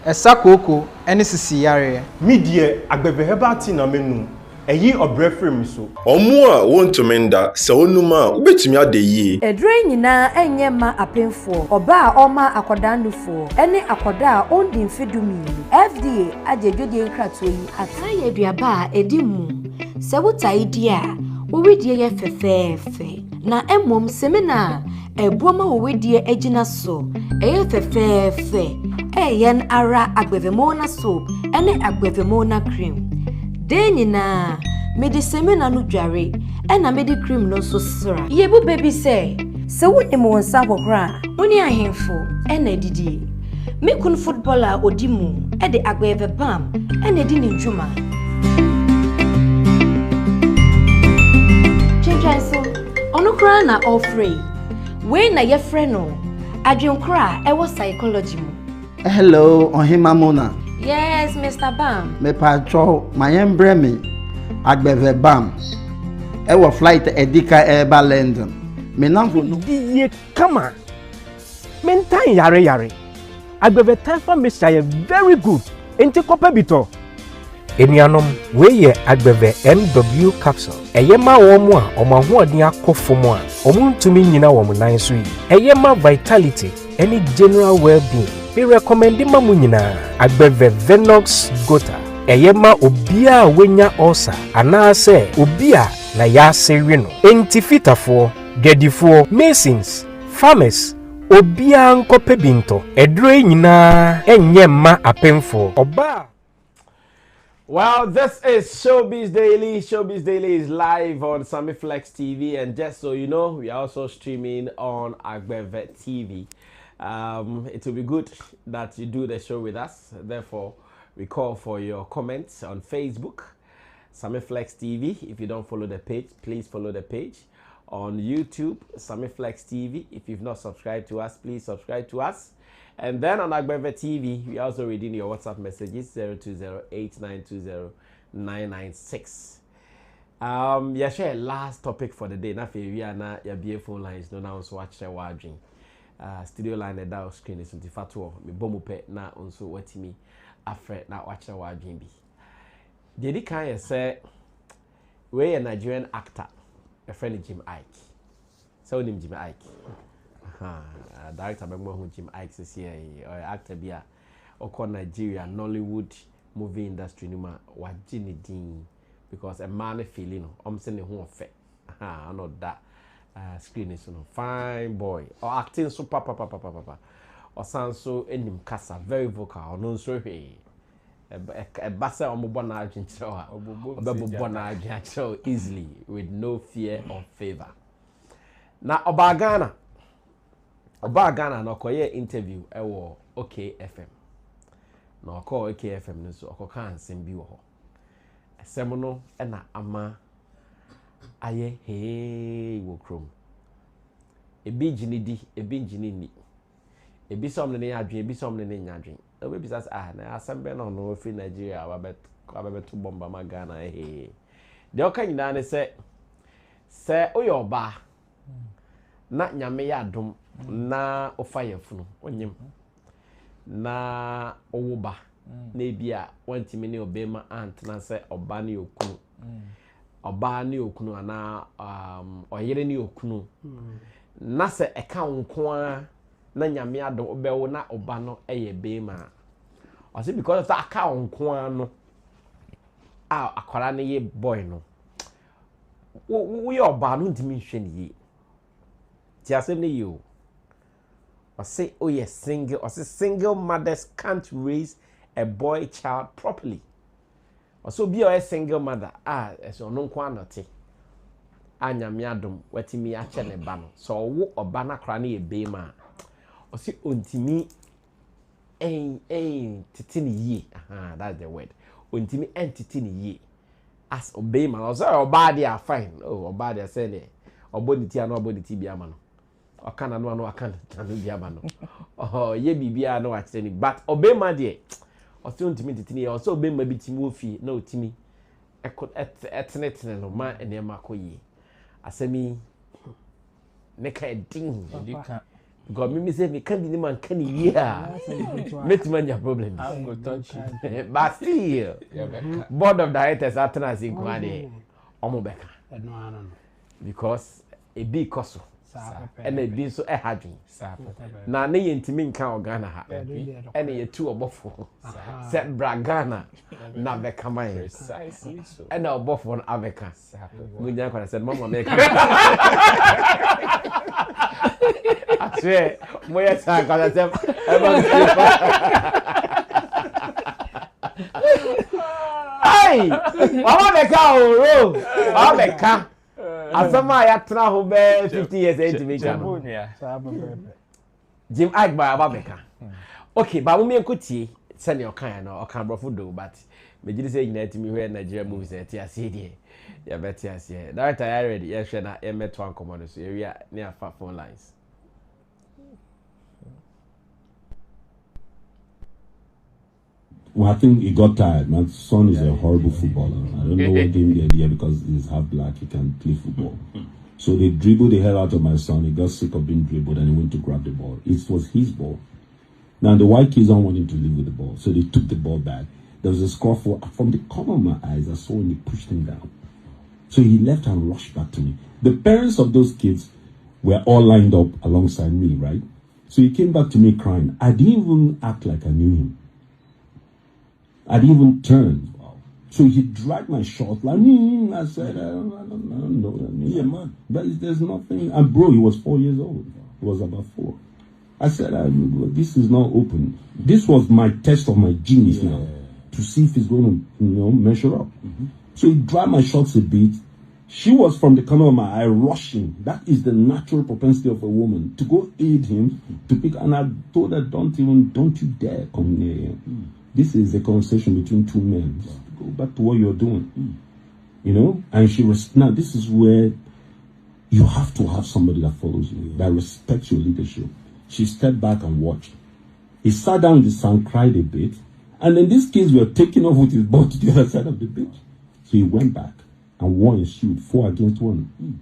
esa koko ene sisi yare mi die Agbeve Herbal tea na menu eyi obrefrem mi so omo a wontumenda sa onuma ubetumi ade yi edre nyina enye ma apemfo oba a oma akodanufo ene akoda a ondi mfedumi FDA ajedwodie nkrato yi ataye aduaba a edimu se wutai dia wo wedie ye fefefe na emom semina ebuoma wo wedie agina so eye fefefe eyen ara Agbeve Mona soap ene Agbeve Mona cream de nyina mede semina no dware ena mede cream no so sra yebu baby say se woni mo nsa bohra woni ahemfo ena didi me kun footballer odimu e de agbebe bam ena di ni dwuma chenjanso ono kra na offrey we na ye friend no adwenkra e wo psychology mu Hello, Ohima Mona. yes Mr. Bam Me pacho mayembre me agbeve bam. E wo flight edika eba London. Me namfo no die kama mentan yare agbeve taifa mixture very good enti kopa bito enianom we ye agbeve MW capsule eyema wo mu a omahoodin akofo a omuntumi nyina wo nan so yi eyema vitality any general well-being we recommend ma mu nyina agbeve Venox Gota eyema obia wenya ulcer anase obia na ya sewe no enti fitafo gedifo masons farmers obia nkope binto edro nyina enye ma apemfo oba. Well, this is Showbiz Daily. Showbiz Daily is live on Sammy Flex TV, and just so you know, we are also streaming on Agbeve TV. It will be good that you do the show with us. Therefore, we call for your comments on Facebook, Sammy Flex TV. If you don't follow the page, please follow the page. On YouTube, Sammy Flex TV. If you've not subscribed to us, please subscribe to us. And then on Agbeve TV, we also reading your WhatsApp messages 020-8920-996. Share last topic for the day. Na fe we are na your BA phone lines no now so watch share warding. Studio line the dial screen is untifatuo. Me bomu pe na onso watimi afre na watch share warding bi. Dedi kan say we a Nigerian actor, a friend Jim Ike. So name Jim Ike. Director Bengmo Jim Ike is here, or actor Bia, or Nigeria, Nollywood movie industry, Numa, what Ginny Dean, because a man feeling, sending home effect. I know that screen is fine boy, or acting so papa, or sound so in casa, very vocal, or no so hey. A bassa or Mobona show easily with no fear or favor. Now, Obagana. Oba Ghana no koye interview ewo OK FM. No ko OK FM no so okoka ansem bi wo ho. Asem no e na ama aye he wo krom. Ebi ginidi, ebi ginini. Ebi som ne adwen, ebi som ne nyadwen. Obi bisa na asem be no no fi Nigeria ababeto bomba ma Ghana he. De oka nyina ne se oyoba na nyame ya dom na ofaya funu onyem na owuba na ebia wantimi ne obema ant na se oba ne okunu oba ne okunu ana oyere ne okunu na se eka nko a na nyame adom obewo na oba no eye bema o say because of that aka nko a no akwara ne ye boy no we oba no ntimi nhwe ne ye ti asem ne ye o say oh yes single or say single mothers can't raise a boy child properly or so be a single mother so no kwa note anyame adom watimi a che ne ba no so wo oba na kra na ye be ma or say ontimi titini ye that's the word ontimi entity ni ye as obey ma o say oba dey fine oba dey say ne oboniti anu oboniti bia ma no okana no akana tanu biaba no ye bibia no achete ni but obema de o se ontimi titini o se obema bitimi ofi na otimi etene no ma enema koyi asemi ne ka din go me say me can be man can ye make man your problem go touch but still board of directors atena in kwade omobeka because e be koso and a be so a hadwin na ne yentimi nka ogana ha ene ye tu obofo set bragana na beka man precisely so and obofo on aveka munya kwa said mama make I swear moya sa kwa say Hey, Mama Meka, oh, Mama Meka. Asama ya tena ho be 50 years age Meka. Jim Ike by Mama Meka. Okay, but we enkotie send your kind no okan brofo do but me gidi say nyina timi hwe Nigeria movies e tia see die. Ya betia see. Director ya ready. Ya hwe na e meto an command so area near phone lines. Well, I think he got tired. My son is a horrible footballer. I don't know what gave him the idea because he's half black. He can play football. So they dribbled the hell out of my son. He got sick of being dribbled and he went to grab the ball. It was his ball. Now the white kids don't want him to leave with the ball. So they took the ball back. There was a scuffle. From the corner of my eyes, I saw when he pushed him down. So he left and rushed back to me. The parents of those kids were all lined up alongside me, right? So he came back to me crying. I didn't even act like I knew him. I didn't even turn. So he dragged my short like, I said, I don't know. Yeah, man. But there's nothing. And bro, he was 4 years old. He was about 4. I said, this is not open. This was my test of my genius now to see if he's going to, measure up. So he dragged my shorts a bit. She was from the corner of my eye rushing. That is the natural propensity of a woman to go aid him to pick. And I told her, don't you dare come near him. This is a conversation between two men. Just go back to what you're doing. And she was, now this is where you have to have somebody that follows you, that respects your leadership. She stepped back and watched. He sat down in the sand, cried a bit, and then these kids were taking off with his ball to the other side of the pitch. So he went back and won his shoot 4 against 1.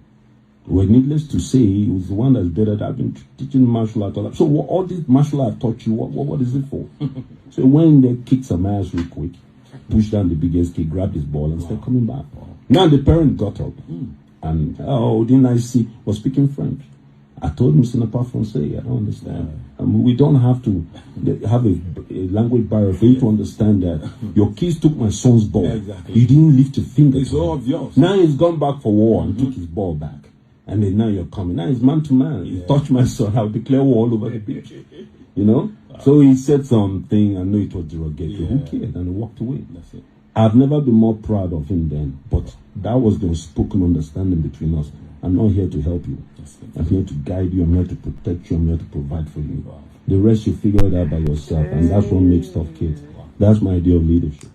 Well, needless to say, he was the one that's better than I've been teaching martial art. So all this martial art I've taught you, what is it for? So he went in there, kicked some ass real quick, pushed down the biggest kid, grabbed his ball and started coming back. Now the parent got up and, didn't I see, was speaking French. I told him, c'est pas français, I don't understand. We don't have to have a language barrier for you to understand that your kids took my son's ball. Exactly. He didn't lift a finger. It's all obvious. Now he's gone back for war and took his ball back. And then now you're coming. Now it's man to man. You touch my son, I'll declare war all over the pitch. So he said something, I know it was derogatory. Who cared? And he walked away. That's it. I've never been more proud of him then, but that was the unspoken understanding between us. I'm not here to help you. I'm here to guide you. I'm here to protect you. I'm here to provide for you. The rest you figure it out by yourself, and that's what makes tough kids. That's my idea of leadership.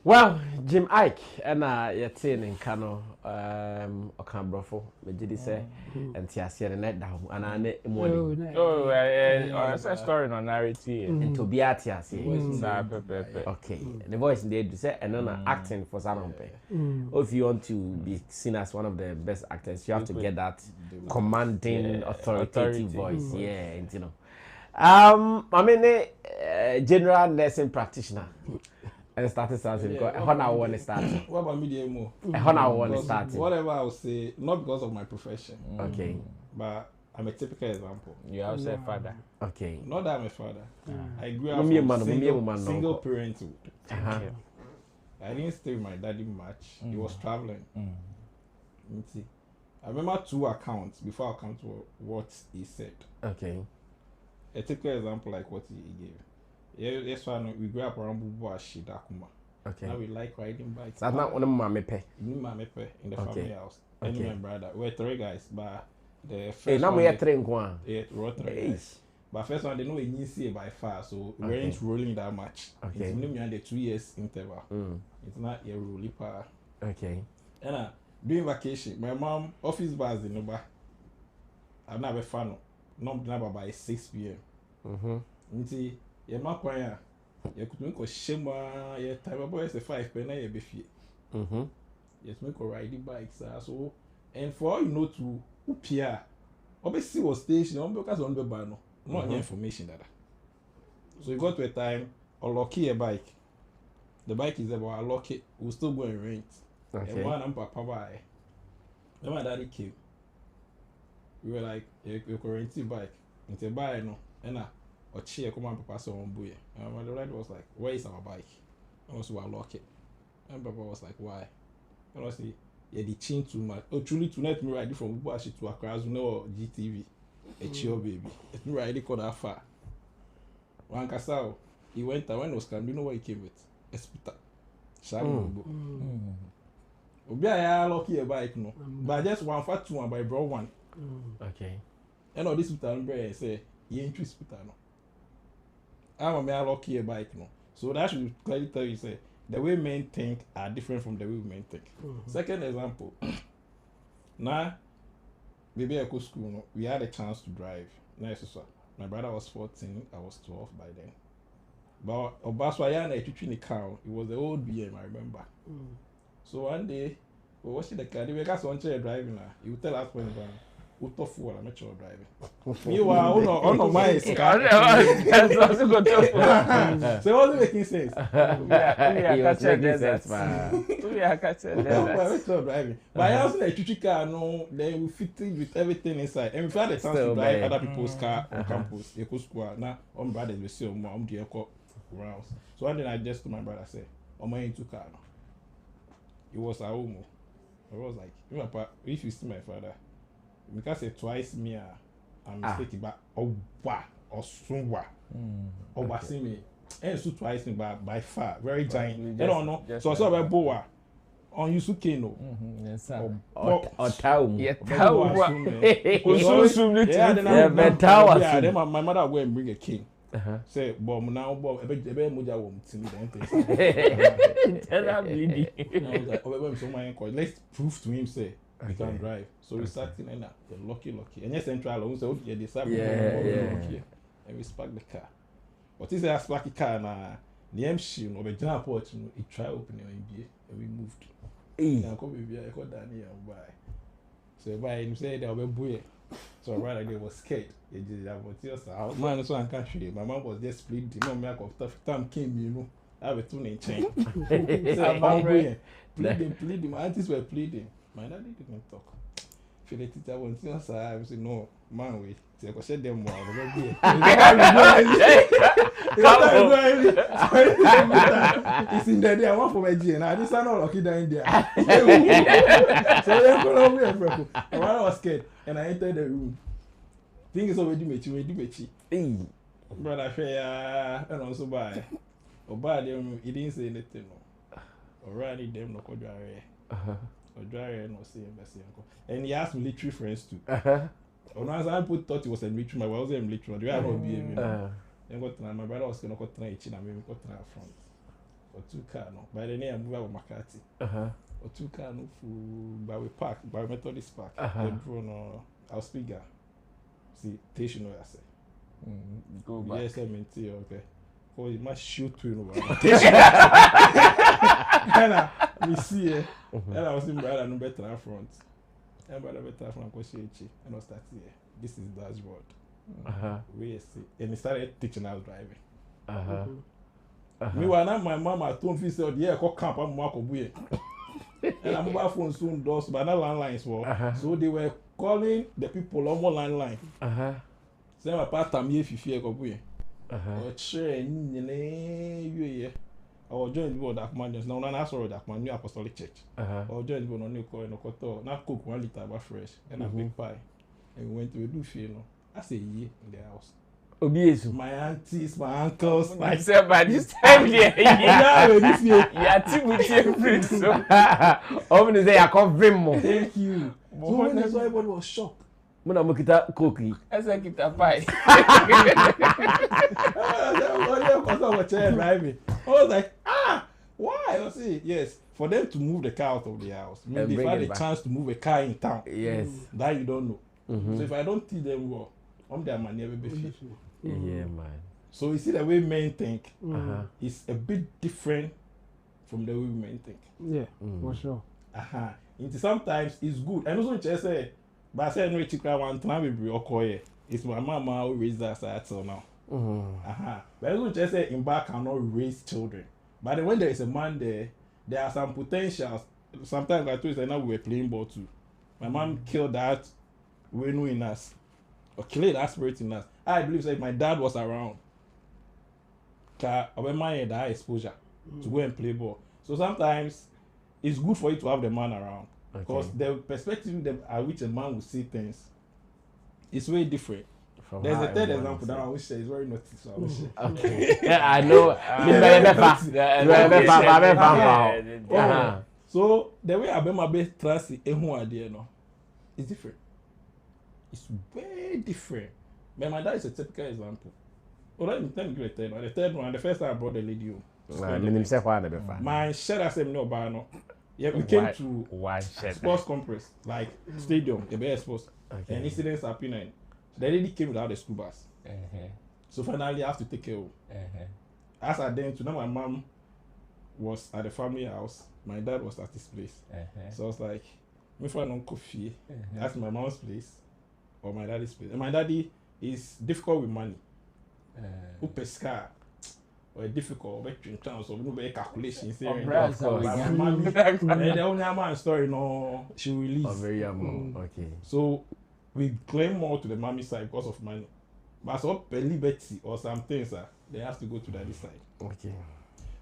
Well, Jim Ike, and you're in Kano, Okambrofo, Majidi say, and Tiasia and net down, and I need morning. It's a story on narrative. And to be at Tiasia. Okay, the voice they say, and then acting for Sanompe. If you want to be seen as one of the best actors, you have to get that commanding, authoritative voice. Yeah, I mean, general nursing practitioner. And started something because I want to start. What about me more? I want to start. Whatever I will say, not because of my profession. Okay. But I'm a typical example. You are also a father. Okay. Not that I'm a father. I grew up from single parenthood. I didn't stay with my daddy much. He was traveling. I remember 2 accounts before I come to what he said. Okay. A typical example like what he gave. Yes, we grew up around Bubuashi, Dakuma. Okay. Now we like riding bikes. That's not one of my mepe. In the family house. And my brother. We're 3 guys, but the first one. Now we are 3 guys. Yeah, we're 3 guys. But first one, they know we see by far, so we weren't rolling that much. Okay. It's the 2 years interval. It's not a rolling power. Okay. And during vacation, my mom office bars in Lumba. I'm not a fan. Not by 6 p.m. Yeah, my choir. You could make a shema. Yeah, time about 5 penny a beefy. Yes, make a riding bikes. So, and for all you know to Upia, obviously was station because on the banner, not any information that. So you got to a time or lucky a bike. The bike is about a lucky. We'll still go and rent. Okay. And one and papa buy. Then my daddy came. We were like, you could rent a bike. Into buy no, and or cheer come and papa so on boy. And my dad was like, where is our bike? And also I lock it. And papa was like, why? And I say, yeah, the chain too much. Oh, truly tonight me ride from Bubashi to Accra, you know GTV. A chill baby. It's me ride it that far. One Kasao, he went and when was coming, you know what he came with? A scooter. Obi a lucky a bike no, but just one for two and by bro one. Okay. And all this hospital bread say he ain't hospital no. I'm a lucky a bike no. So that should clearly tell you say the way men think are different from the way women think. Second example. Now, maybe I go school no, we had a chance to drive. Nice so. My brother was 14, I was 12 by then. But Obaswaya and I in the car. It was the old BM, I remember. So one day, we watching the car. We got one chair driving. He would tell us when we tough for I'm sure driving. Meanwhile, on my car. So it wasn't making sense. He was making sense, man. Driving. But I also like a car. No, then we fit it with everything inside. And we had the chance to drive other people's car on campus. Eco squad. Now, brothers will say, "Mom, dear, rounds." So one day I just to my brother say, "I'm in two car." It was a home. I was like, if you see my father, because say twice me, I'm mistaken, but Oba or Sunwa, Oba see me, and so twice me by far, very giant. I don't know. So I saw about Boa on Yusuke no. Or town. Yeah, then my mother go and bring a king. Say, but now, ebe moja wo mtimi then let's prove to him say he can drive. So we start in and lucky. And yes, central we say, okay, they start and we spark the car. But this is a sparky car na the MC no be jump port no he try opening NBA and we moved. And come baby I got down here and buy. So buy him say they be boy. So right they was scared. They did that, but yes, man, so I can't show you. My mom was just pleading. Mom, make of tough time came, you know. I have a tune chain. Pleading. My aunties were pleading. My daddy didn't talk. Feel the teacher went to us. I was no man wait. So I said them more. It's in the day. I want for my G and I just not lucky down there. So they call over here. I was scared and I entered the room. Things already mechi. But I say, and also buy. Or buy them, he didn't say anything. Already them no could or dry no say and he asked military friends too. When I thought he was a military, I wasn't a military. Do I not be then got my brother was gonna got try and maybe got try front. Or two car no. By the name I move out Makati. Or two car no by we park, by Methodist Park. The drone no I'll speak. See, station I say. Go back. Yes, I mean, okay. Oh, you must shoot to you. And we see it. And I was in brother no better front. And brother better front go and I start here. This is dashboard. We see. And he started teaching us driving. Meanwhile, now my mama told me said, "Yeah, go camp and walk away." And our mobile phone soon does, but not landlines were. So they were calling the people on one landline. Say my part time here if you fear go away. Or share I was joined with that man just now. I saw that man new apostolic church. Or joined with no call no koto. Not cook 1 liter about fresh and a big pie. And we went to a do no. I say ye in the house. Obiesu. My aunties, my uncles, myself by this time here. Yeah, Timothy. So, I'm say I come very more. Thank you. So when I saw everybody was shocked. Muna mukita cookie. I said kita pie. I was like, why? I see, yes, for them to move the car out of the house. I mean, they've had a chance to move a car in town. Yes. That you don't know. So if I don't teach them well, I'm their man never be fit. Yeah, man. So you see the way men think is a bit different from the way women think. Yeah, for sure. Sometimes it's good. And also just say, but I said no chicken one time we be okay. It's my mama who raised us till now. But also just say in back cannot raise children. But then when there is a man there are some potentials. Sometimes I told you now we were playing ball too. My mom killed that Wenu in us. Or killed that spirit in us. I believe that if my dad was around, I would mind that exposure to go and play ball. So sometimes it's good for you to have the man around. Because the perspective at which a man will see things is way different There's a third example that I wish is very naughty, so I wish. Okay. Yeah, I know. So the way I be my best trust idea no, it's different. It's very different. But my dad is a typical example. Well, let me tell you the third one. The third one, the first time I brought the lady home. My shed I said no, but no. Yeah, we came to sports complex, like stadium, the best sports, and incidents happening. The lady came without the school bus. So finally, I have to take care of. As I then to know my mom was at the family house, my dad was at his place. So I was like, me for no coffee. That's my mom's place or my daddy's place. And my daddy is difficult with money. Who pesca or difficult, but in terms of no calculations. My mommy, and the only man story no, she will leave. Okay. So we claim more to the mommy side because of money. But so per liberty or some things, they have to go to daddy side. Okay.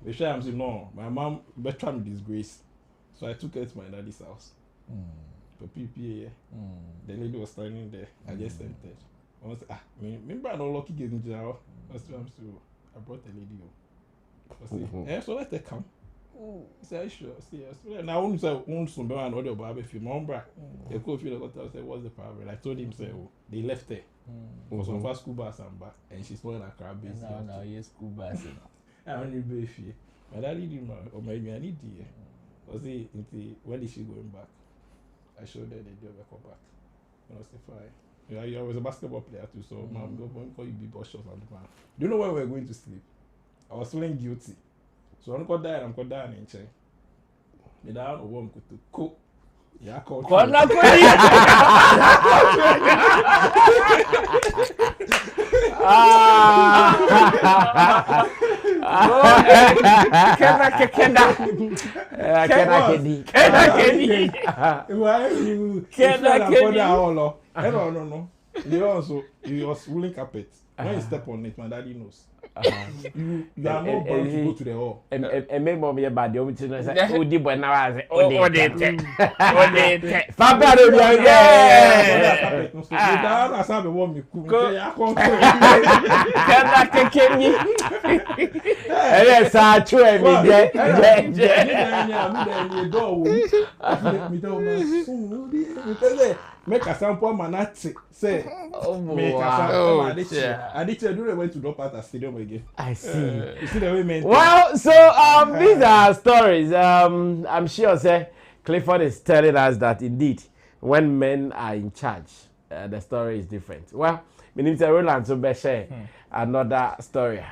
They say I'm saying no, my mom better me disgrace. So I took her to my daddy's house. For PPA, the lady was standing there. I just entered. I was remember I don't lucky getting jail. I brought the lady home. So let her come. He said, sure, yes. Now, I want to say, some and other Barbie film. They could feel like I said, what's the problem? I told him, say, oh, they left her. Was on first school bus and back, and she's going like crab base. No, yes, school bus. I only be fear. My daddy didn't know, or maybe I need the. Was he when is she going back? I showed her the day of come back. I was fine. Yeah, I was a basketball player too, so mom, go call you big boss shots on the man. Do you know where we were going to sleep? I was feeling guilty. So I'm going down in chain. Me down or one to cook. Yeah, called. No. He was woolen carpet. When you step on it, my daddy knows. You are not bound to go to the hall. And maybe more about the opportunity. Oh, deep when I was make a sample manati say make a sample Adichie do went to drop out at stadium again. I see. You see the way men. Well, so these are stories. I'm sure say Clifford is telling us that indeed when men are in charge, the story is different. Well, Minister Roland so be share another story.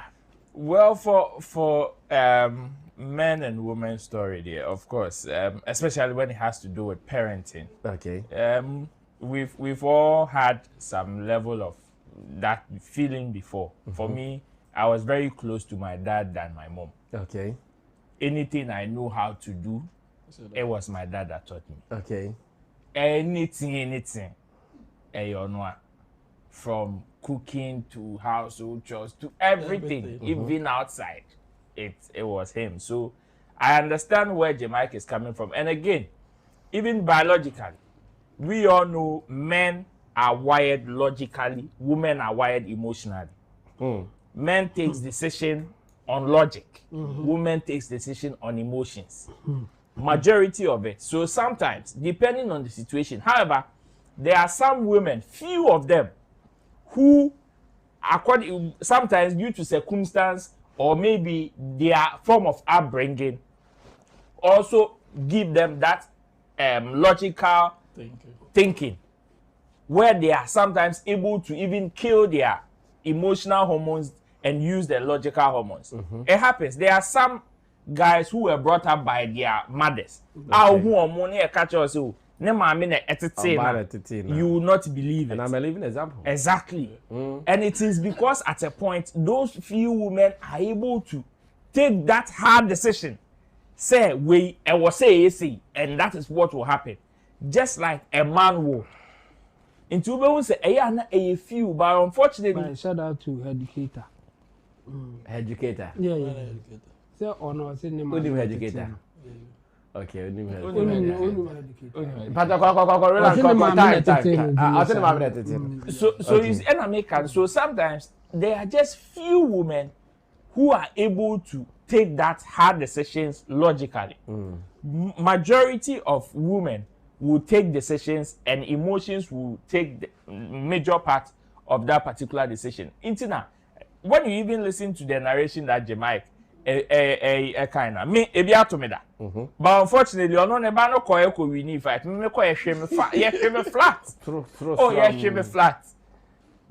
Well, for men and women story there, of course, especially when it has to do with parenting. Okay. We've all had some level of that feeling before. For me, I was very close to my dad than my mom. Okay. Anything I know how to do, it was my dad that taught me. Okay. Anything, you know, from cooking to household chores to everything. Even outside, it was him. So I understand where Jamaica is coming from. And again, even biologically, we all know men are wired logically, women are wired emotionally. Men takes decision on logic, women takes decision on emotions. Majority of it. So sometimes, depending on the situation, however, there are some women, few of them, who, sometimes due to circumstance or maybe their form of upbringing, also give them that logical thinking, where they are sometimes able to even kill their emotional hormones and use their logical hormones. It happens. There are some guys who were brought up by their mothers. You will not believe it. And I'm a living example. Exactly. And it is because at a point, those few women are able to take that hard decision. Say, and that is what will happen. Just like a man will. Into we say a few, but unfortunately, shout out to educator. Educator. Yeah. Say or no, say name. Who do educator? Okay, only me. So you see, and American. So sometimes there are just few women who are able to take that hard decisions logically. Majority of women will take decisions and emotions will take the major part of that particular decision. Intina, when you even listen to the narration that Jamaica kind of me ebiatomida. But unfortunately, on the bano koyeko we need fight. Me koye shame flat. Oh yeah, shame flat.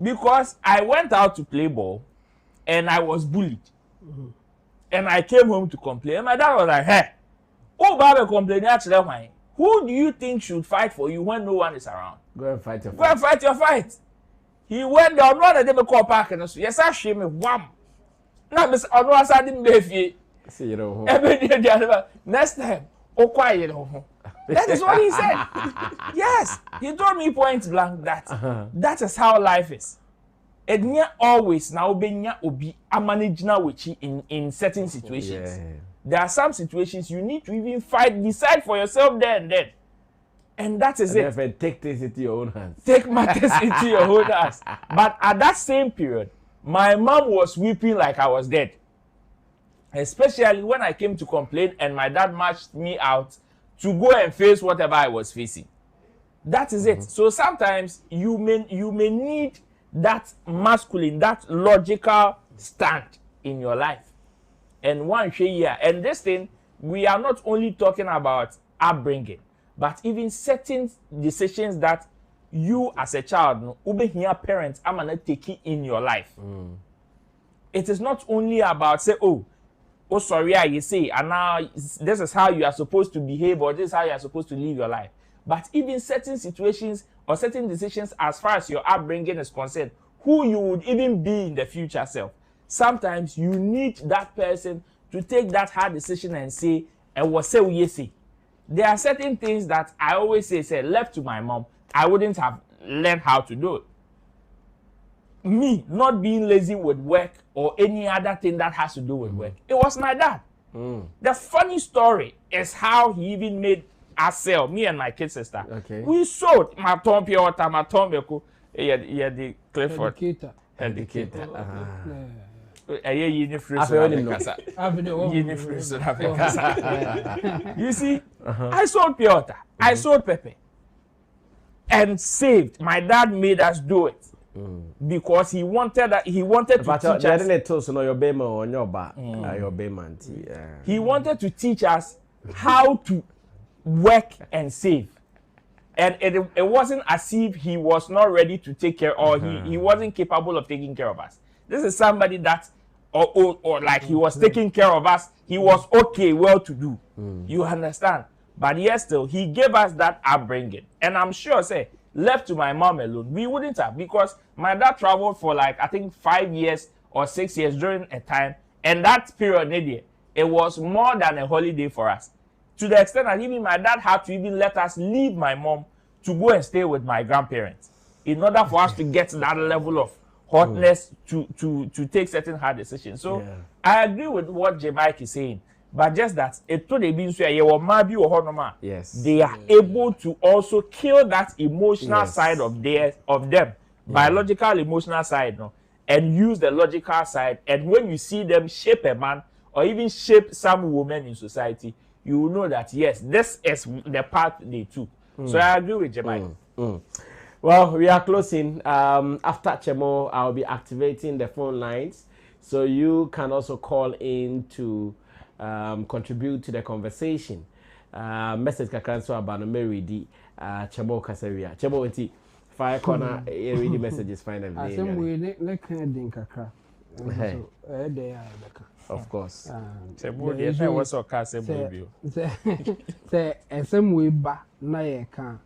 Because I went out to play ball and I was bullied. And I came home to complain. And my dad was like, hey, oh, Baba complaining actually why? Who do you think should fight for you when no one is around? Go and fight your fight. Go and fight your fight. He went down, one of them call park and so yes, I shame me wham. Now Miss Onwa said him baby. See you know. Next time, oh quiet. That is what he said. Yes, he told me point blank that that is how life is. And near always now benya obi a manager with you in certain situations. Yeah. There are some situations you need to even fight, decide for yourself there and then. And that is it. Take things into your own hands. Take matters into your own hands. But at that same period, my mom was weeping like I was dead. Especially when I came to complain and my dad marched me out to go and face whatever I was facing. That is it. So sometimes you may need that masculine, that logical stand in your life. And one year, and this thing, we are not only talking about upbringing, but even certain decisions that you as a child, parents are gonna take in your life. It is not only about say, oh sorry, you say, and now this is how you are supposed to behave, or this is how you are supposed to live your life. But even certain situations or certain decisions as far as your upbringing is concerned, who you would even be in the future self. Sometimes you need that person to take that hard decision and say, and what say we say. There are certain things that I always say, left to my mom, I wouldn't have learned how to do it. Me not being lazy with work or any other thing that has to do with work. It was my dad. The funny story is how he even made us sell, me and my kid sister. Okay. We sold my Tom Piota, my Tom Beko, the Clifford. Educator. You see, I sold Piota, I sold Pepe, and saved. My dad made us do it. Because he wanted to teach us. He wanted to teach us how to work and save. And it wasn't as if he was not ready to take care, or he wasn't capable of taking care of us. This is somebody that, or like he was taking care of us, he was okay, well to do. You understand? But yes, still, he gave us that upbringing. And I'm sure, say, left to my mom alone, we wouldn't have, because my dad traveled for like, I think 5 years or 6 years during a time. And that period, it was more than a holiday for us. To the extent that even my dad had to even let us leave my mom to go and stay with my grandparents in order for us to get that level of hotness to take certain hard decisions. So I agree with what J. Mike is saying. But just that, yes, they are able to also kill that emotional side of them, biological emotional side, and use the logical side. And when you see them shape a man or even shape some women in society, you will know that yes, this is the path they took. So I agree with Jemai. Well, we are closing. After Chemo, I'll be activating the phone lines, so you can also call in to contribute to the conversation. Message kakranso about Mary D. Chemo Kasaria. Chemo enti fire corner. Read the messages finally. I think we let kind kakra. So they are of course. Chemo dey was so Kasebo bio. Say esem we ba na ye kan.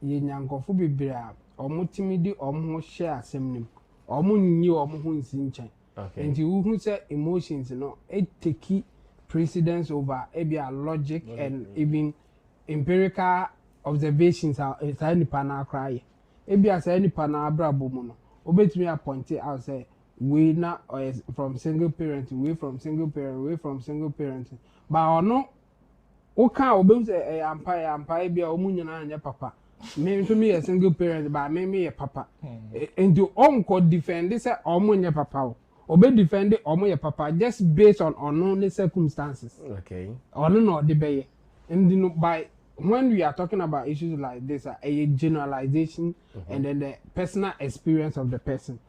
Ye nyankofo bibira omutimi di omho share asem nim. Omo nyi omo ho nsi nchen. Okay. And you who say emotions, it take precedence over a logic and even empirical observations are any pana cry. Ebia say any pana abrabomono. Obet me appointed out say we not from single parent, we from single parent, we from single parent. But or no Oka obem say empire bia omu nyina anya papa. Me nso me a single parent but me a papa. Into onko defend say omu nya papa. Obe defend omu ya papa just based on unknown circumstances. Okay. Ono no de beye. And you know, by when we are talking about issues like this, a generalization and then the personal experience of the person.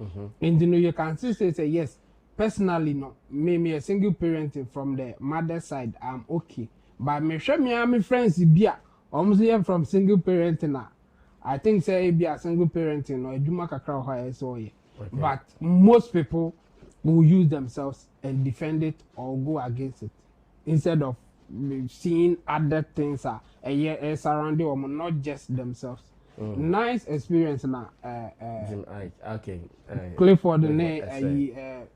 And you know, you can still say yes, personally no, me a single parenting from the mother side, I'm okay. But me sure me and my friends be almost from single parenting now. I think say be a single parenting or do make a crowd high so yeah. But most people will use themselves and defend it or go against it instead of seeing other things surrounding them, not just themselves. Nice experience now. Okay. Clifford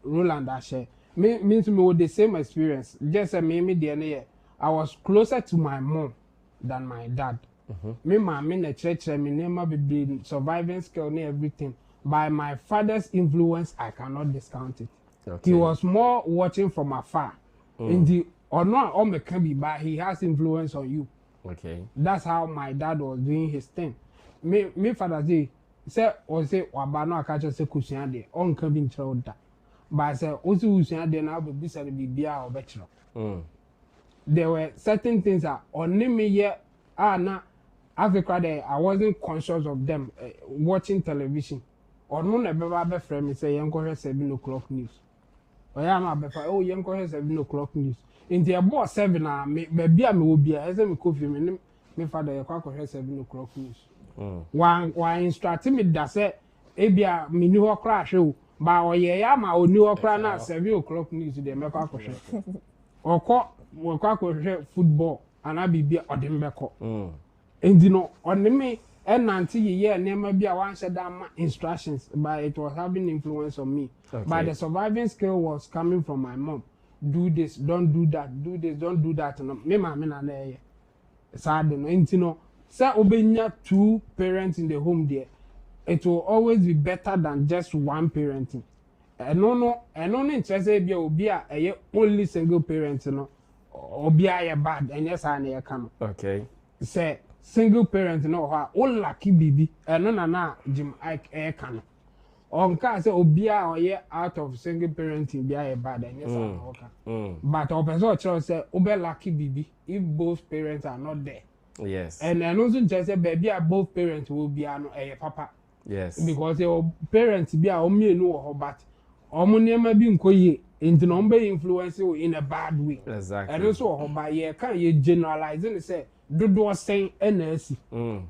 Roland Ashe. Means me with the same experience. Just me I was closer to my mom than my dad. Me mama in the church, me never be surviving skill and everything. By my father's influence, I cannot discount it. Okay. He was more watching from afar. In the or not all me can be, but he has influence on you. Okay. That's how my dad was doing his thing. Me father say wabano akacha say kusia de on can be told that. But say also kusia de na be say be bia or bachelor. There were certain things that on me here na Africa there I wasn't conscious of them watching television. Or no never be friend me say young 7 o'clock news. Or ya ma be oh young 7 o'clock news. In the about 7 me baby me will be as me coffee me father you kwa 7 o'clock news. One instruct me that say ebia me ni ho crash o ba o ye ya ma oni ho crash na 7 o'clock news dey me kwa ko hwe football ana bibia odem be ko endi no on me enanti ye nema bia wan shedama instructions but it was having influence on me. But the surviving skill was coming from my mom. Do this, don't do that, do this, don't do that. No, me mama na ye. Sad no intino. Say obenya 2 parents in the home there. It will always be better than just one parenting. No interest be obi a only single parent no. Obi a bad and yes I na can. Okay. Say single parent no ha o lucky bibi. No na Jim Ike can. On can say obia or ye out of single parenting be a bad and yes I but opposite church say obe lucky bibi if both parents are not there. Yes. And also just say baby both parents will be a papa. Yes. Because your parents be a no but omunema bi nkoye into number influence you in a bad way. Exactly. And also by ye can you generalizing say do saying NSC.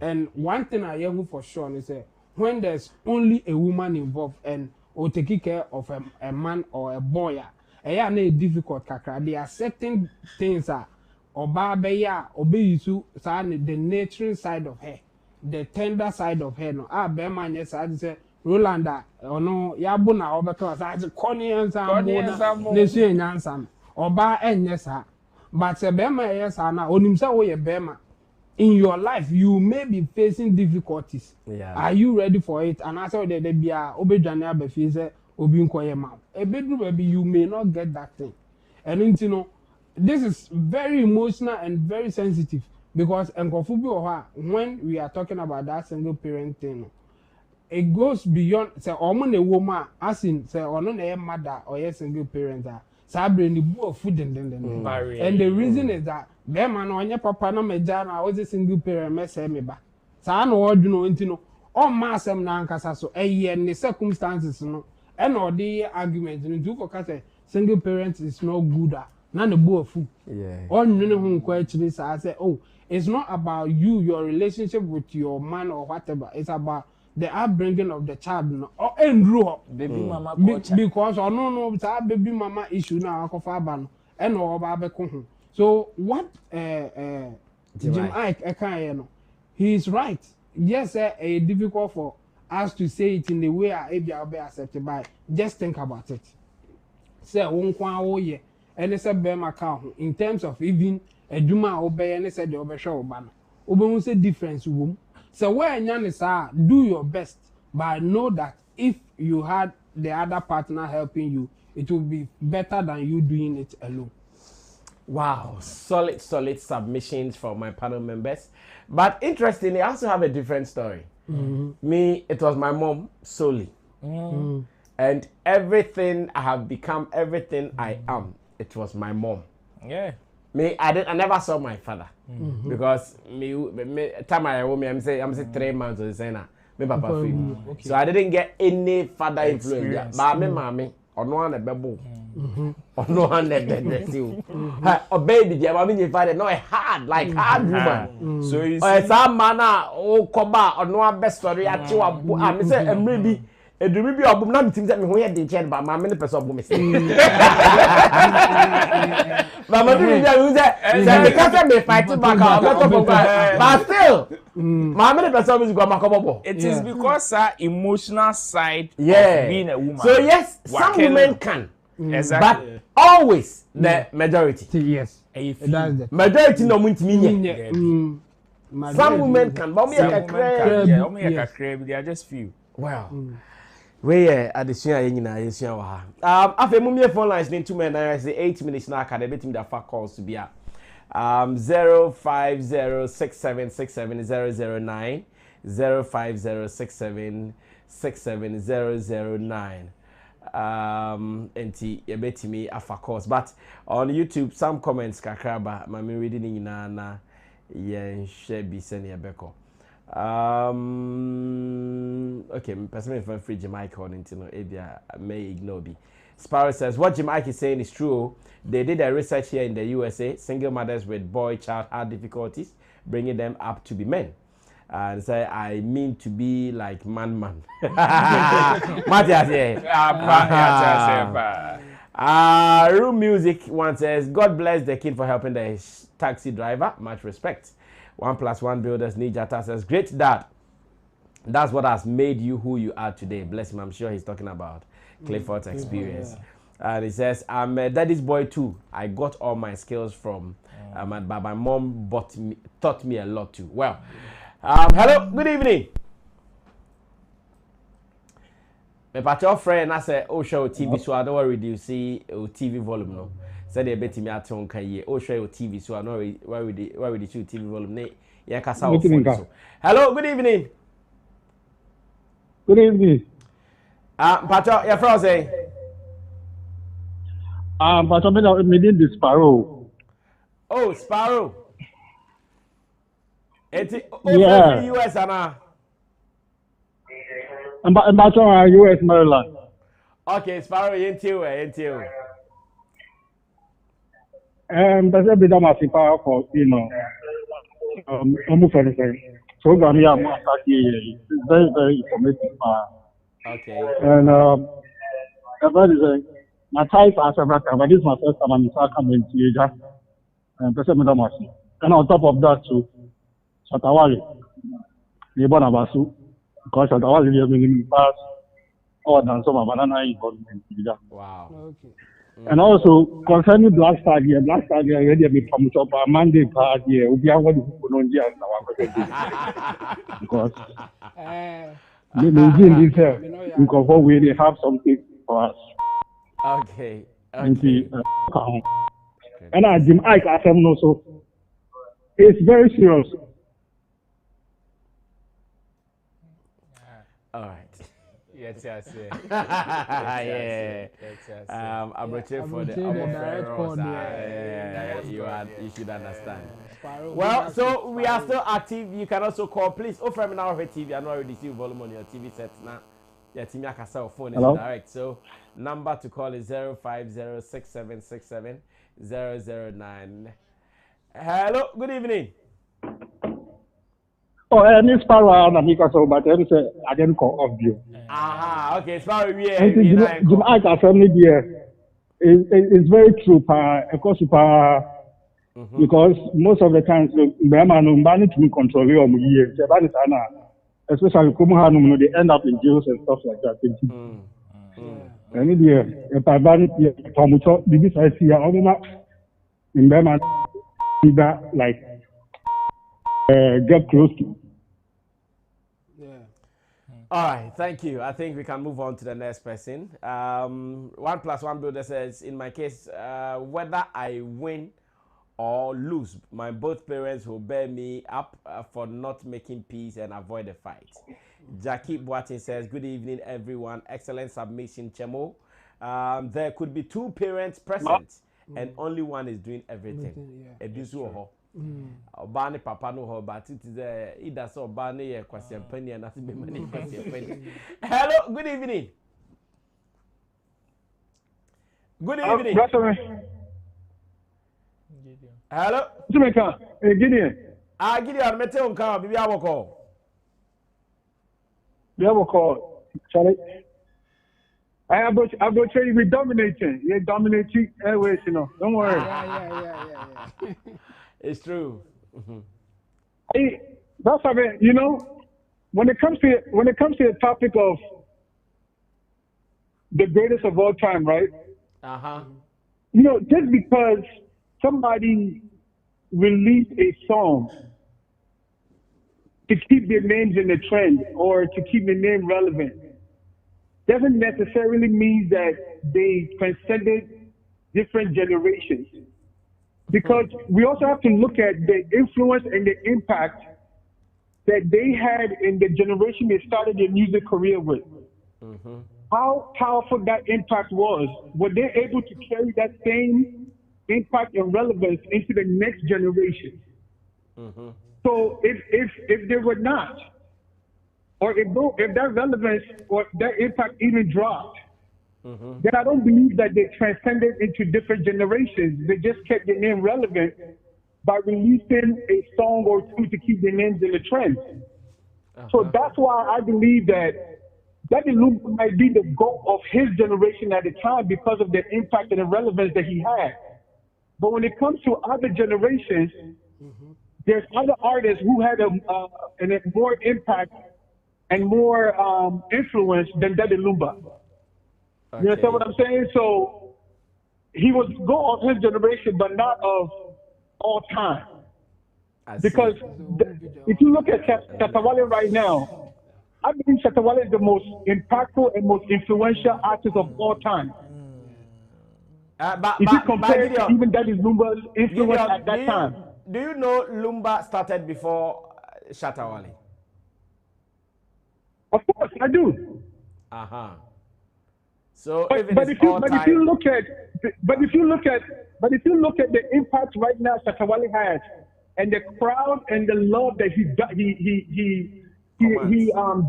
And one thing I hear for sure is say when there's only a woman involved and or taking care of a man or a boy, a difficult kakra. There are certain things that oba beya obe yisu sa the nurturing side of her, the tender side of her no be man yes I say Rolanda ono ya bu na obeka sa koni ensa mo na su enyansa oba enye sa but se be man yes na onim say wo ye be man in your life you may be facing difficulties. Are you ready for it? And I said there be a obedwane abefi say obi nkoye ma ebedru baby you may not get that thing. And you know this is very emotional and very sensitive because when we are talking about that single parent thing, it goes beyond say a woman as in say or no a mother or a single parent sabre ni bu of food and the reason is that be man on your papa no meja na was a single parent mess me ba sa na odwuno ntino o ma asem na nkasa so ne circumstances no and or the argument ntu for say single parent is not good na the boy food. On you question say, oh, it's not about your relationship with your man or whatever. It's about the upbringing of the child. No, or baby mama because or no, it's a baby mama issue now. And or baby. So what? Jim Ike, he's right. Yes, it's difficult for us to say it in the way I be accepted by. Just think about it. Say, won't and it's a bema account in terms of even a duma obey and said the overshow banner. Obe say difference womb. So where Nyanisa do your best, but know that if you had the other partner helping you, it will be better than you doing it alone. Wow, solid submissions from my panel members. But interestingly, I also have a different story. Me, it was my mom solely. And everything I have become, everything I am, it was my mom. Yeah. Me, I never saw my father. Because time I'm say 3 months or saying me papa free. So I didn't get any father influence. But me mommy, or no one a bebo. Or no one that or baby, dear, mommy, father, no, hard woman. So you see, some man, oh, koba, or no one best story at you. I say, and maybe. E do bi obum na mitim say me ho ye de chen ba ma me ne person obum se ba ma do bi you say me ka say me fight back out but still ma me ne person obum go ma ko bobo. It is because emotional side of being a woman. So yes, some women can. Exactly. But always the majority. Yes. That's the majority no muntimi nye. Some women can, but me they are just few. Wow. Where addition yina yesua wa ha. Afa mu me phone lines ni 2 minutes 8 minutes na ka de betim da fa calls to be 05067670009 05067670009 enti ye betimi afa calls, but on YouTube some comments kakraba ma me reading nyina na ye share bi se ne beko. Okay, person from free Jamaica on into no area may ignore me. Sparrow says what Jamaica is saying is true. They did a research here in the USA. Single mothers with boy-child had difficulties bringing them up to be men. And say I mean to be like man. Room Music one says God bless the kid for helping the taxi driver. Much respect. 1+1 Builders Nijata says, great dad. That's what has made you who you are today. Bless him. I'm sure he's talking about Clifford's experience. And he says, I'm a daddy's boy too. I got all my skills from but my mom taught me a lot too. Well, hello, good evening. My patch friend, I said, oh, show TV, so I don't worry, you see TV volume no. Said they bet me at home can ye. Oh, show your TV, so I know why would the shoot TV volume? Yeah, Casa. Hello, good evening. Good evening. Pacho, your friend say. Pacho, me did the Sparrow. Oh, Sparrow. It's yeah. US and Pacho, US Maryland. Okay, Sparrow, into. That's a bit of my power for, almost anything. Program here, it's very, very informative. Okay. And my type as a but this is my first time I'm coming to Asia. And on top of that, too, Shatawali, Neighbor Nabasu, because Shatawali is in pass or than some of banana involvement. Wow. Okay. And also concerning Black Star here, already be from top Monday part here. We are what because maybe because we they have something for us. Okay. And Jim Ike asked him also. It's very serious. All right. Yes. Yeah. I'm reaching for the direct call. You should understand. Well, so we are still active. You can also call. Please offer me now over TV. I know I already see volume on your TV set now. Yeah, Timmy Akasa phone is direct. So number to call is 05067670009. Hello, good evening. Oh, Miss Sparrow, but I didn't call off you. Aha, okay, Sparrow, Jim Ike family there is very true, because most of the times, the man to control your years, especially they end up in jails and stuff like that. And if I ban it from this, I see in Burma that like get close to. All right, thank you. I think we can move on to the next person. 1+1 Builder says, in my case, whether I win or lose. My both parents will bear me up for not making peace and avoid a fight. Jackie Boatin says, good evening, everyone. Excellent submission, Chemo. There could be 2 parents present and only one is doing everything. Obani papa no ho, but it is either so Obani kwasiampani and not money kwasiampani. Hello, good evening. Good evening. Hello. Jamaica. Gideon. Gideon, mete on car, bibi awoko. Bibi awoko. Charlie. I will tell you, we're dominating. You're dominating airways, you know. Don't worry. Yeah. It's true. That's how you know. When it comes to the topic of the greatest of all time, right? You know, just because somebody released a song to keep their names in the trend or to keep their name relevant doesn't necessarily mean that they transcended different generations. Because we also have to look at the influence and the impact that they had in the generation they started their music career with. How powerful that impact was. Were they able to carry that same impact and relevance into the next generation? So if they were not, or if that relevance or that impact even dropped, then I don't believe that they transcended into different generations. They just kept their name relevant by releasing a song or 2 to keep their names in the trend. So that's why I believe that Lumba might be the GOAT of his generation at the time because of the impact and the relevance that he had. But when it comes to other generations, there's other artists who had a more impact and more influence than Lumba. Okay. You understand what I'm saying? So he was GOAT of his generation, but not of all time. Because if you look at Shatawale right now, I believe Shatawale is the most impactful and most influential artist of all time. If you compare to even Lumba's influence at that time. Do you know Lumba started before Shatawale? Of course, I do. So but if you look at the impact right now Shatawale has, and the crowd and the love that he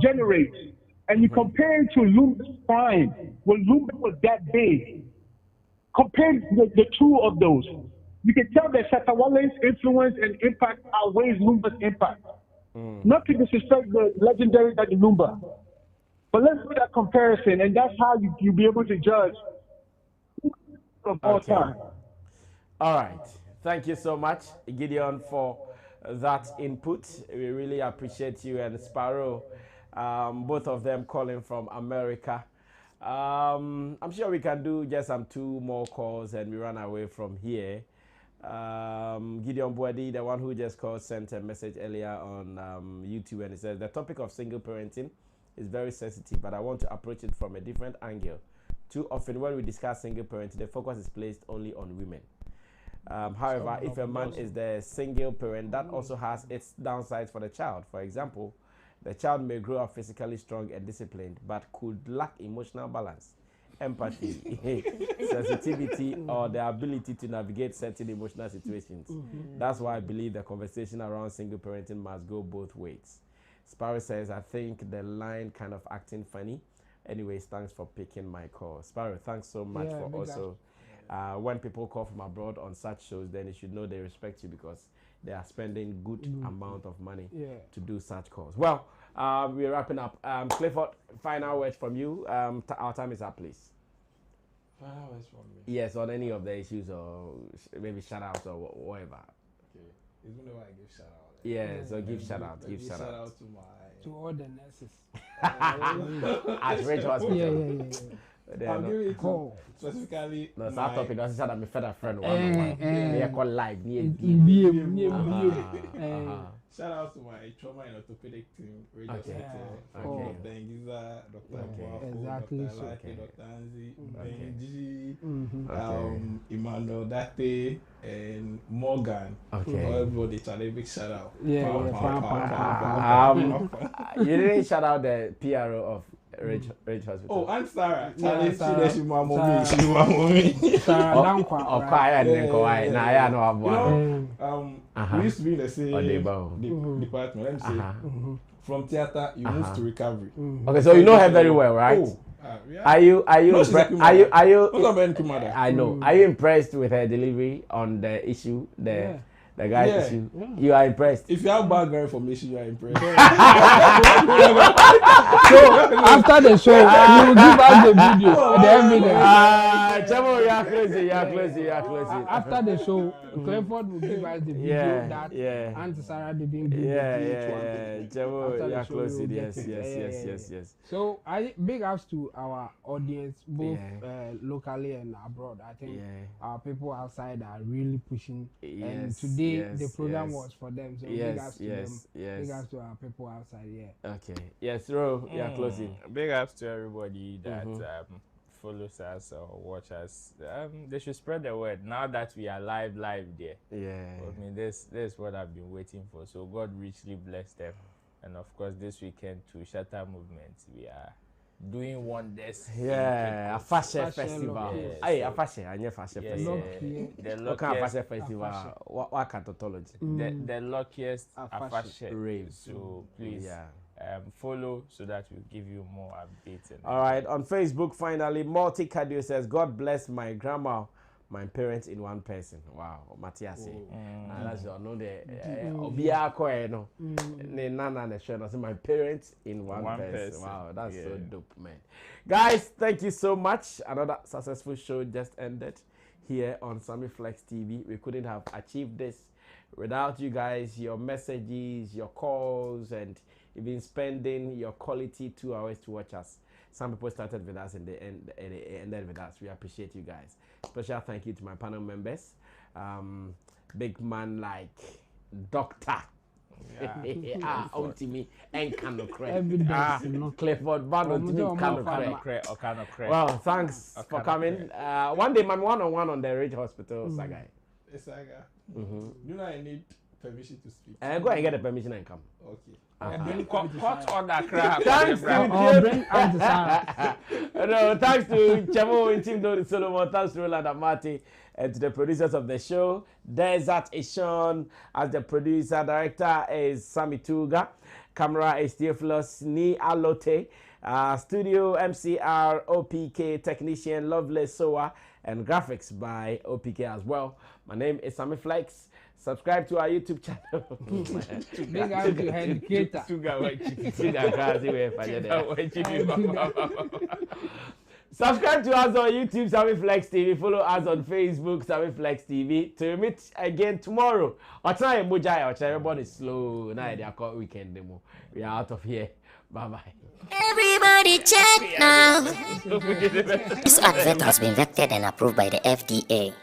generates, and you compare it to Lumba's time when Lumba was that big, compare the 2 of those, you can tell that Shatawale's influence and impact outweighs Lumba's impact. Not to disrespect the legendary Lumba, but let's do that comparison, and that's how you'll be able to judge of all time. All right. Thank you so much, Gideon, for that input. We really appreciate you and Sparrow, both of them calling from America. I'm sure we can do just 2 more calls and we run away from here. Gideon Boadi, the one who just called, sent a message earlier on YouTube, and it says the topic of single parenting is very sensitive, but I want to approach it from a different angle. Too often when we discuss single parenting, the focus is placed only on women. However, if a man is the single parent, that also has its downsides for the child. For example, the child may grow up physically strong and disciplined, but could lack emotional balance, empathy, sensitivity, or the ability to navigate certain emotional situations. That's why I believe the conversation around single parenting must go both ways. Sparrow says, I think the line kind of acting funny. Anyways, thanks for picking my call. Sparrow, thanks so much for also... when people call from abroad on such shows, then you should know they respect you because they are spending good amount of money to do such calls. Well, we're wrapping up. Clifford, final words from you. Our time is up, please. Final words from me? Yes, on any of the issues or maybe shout-outs or whatever. Okay. Even though I give shout-out. Yeah, so give shout-out. Give shout-out. To all the nurses. At Ridge Hospital. Yeah. I'm giving it to specifically. No, that topic doesn't sound like my friend one. They call live. Shout out to my trauma and orthopedic team, Radio Okay. Hospital, Dr. Ngiza, Dr. Boafo, Exactly. Dr. So. Alake, Dr. Anzi, Okay. Benji, Emmanuel Date, and Morgan. Okay. For everybody, a big shout out. Yeah, You didn't shout out the PRO of Ridge Hospital. Oh, and Sarah. Yeah, Sarah. She my mommy. Sarah Dankwa. We used to be in the same department. Let me say, from theater, you move to recovery. Okay, so you know her very well, right? Oh, yeah. Are you impressed? I know. Are you impressed with her delivery on the issue, the guy's issue? Yeah. You are impressed. If you have background information, you are impressed. So after the show, you will give us the video, the evidence. Chamo, you are closing. After the show, Clifford will give us the video that Auntie Sarah didn't give the Chamo, you are closing. Yes. So big ups to our audience, both locally and abroad. I think our people outside are really pushing. And today the program was for them. So big ups to them. Big ups to our people outside. Okay. Yes, Ro, you are closing. Big ups to everybody that follows us or watch us. They should spread the word now that we are live there. I mean, this is what I've been waiting for. So God richly bless them. And of course, this weekend to Shatter Movement, we are doing wonders. A fashion festival. Hey, a fashion festival. The luckiest festival. What tautology? The luckiest fashion rave. So please. Follow so that we'll give you more updates. All right, on Facebook, finally, Multi Cardio says, God bless my grandma, my parents in one person. Wow, Matthias. That's your know the Obia Koeno. Nana Shana, my parents in one person. Wow, that's so dope, man. Guys, thank you so much. Another successful show just ended here on Sammy Flex TV. We couldn't have achieved this without you guys, your messages, your calls, and even spending your quality 2 hours to watch us. Some people started with us and they ended with us. We appreciate you guys. Special thank you to my panel members. Big man like Doctor. Ultimate and Clifford Well, thanks for coming. One day, my one-on-one on the Ridge Hospital saga. You know I need permission to speak. Go and get the permission and come. Okay. Hot on that crap. Thanks to Chamo and Team Solomon, thanks to Roland Amati, and to the producers of the show. Desert Ishon as the producer. Director is Sammy Tuga. Camera is Theophilus Ni Alote. Studio MCR OPK. Technician Lovely Soa. And graphics by OPK as well. My name is Sammy Flex. Subscribe to our YouTube channel. Big up to Educator. Subscribe to us on YouTube, Sammy Flex TV. Follow us on Facebook, Sammy Flex TV. To meet again tomorrow. Everybody is slow. Now they are weekend demo. We are out of here. Bye-bye. Everybody check now. This advert has been vetted and approved by the FDA.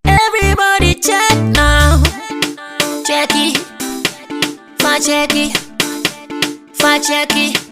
Everybody check now. Check it. Fa check it.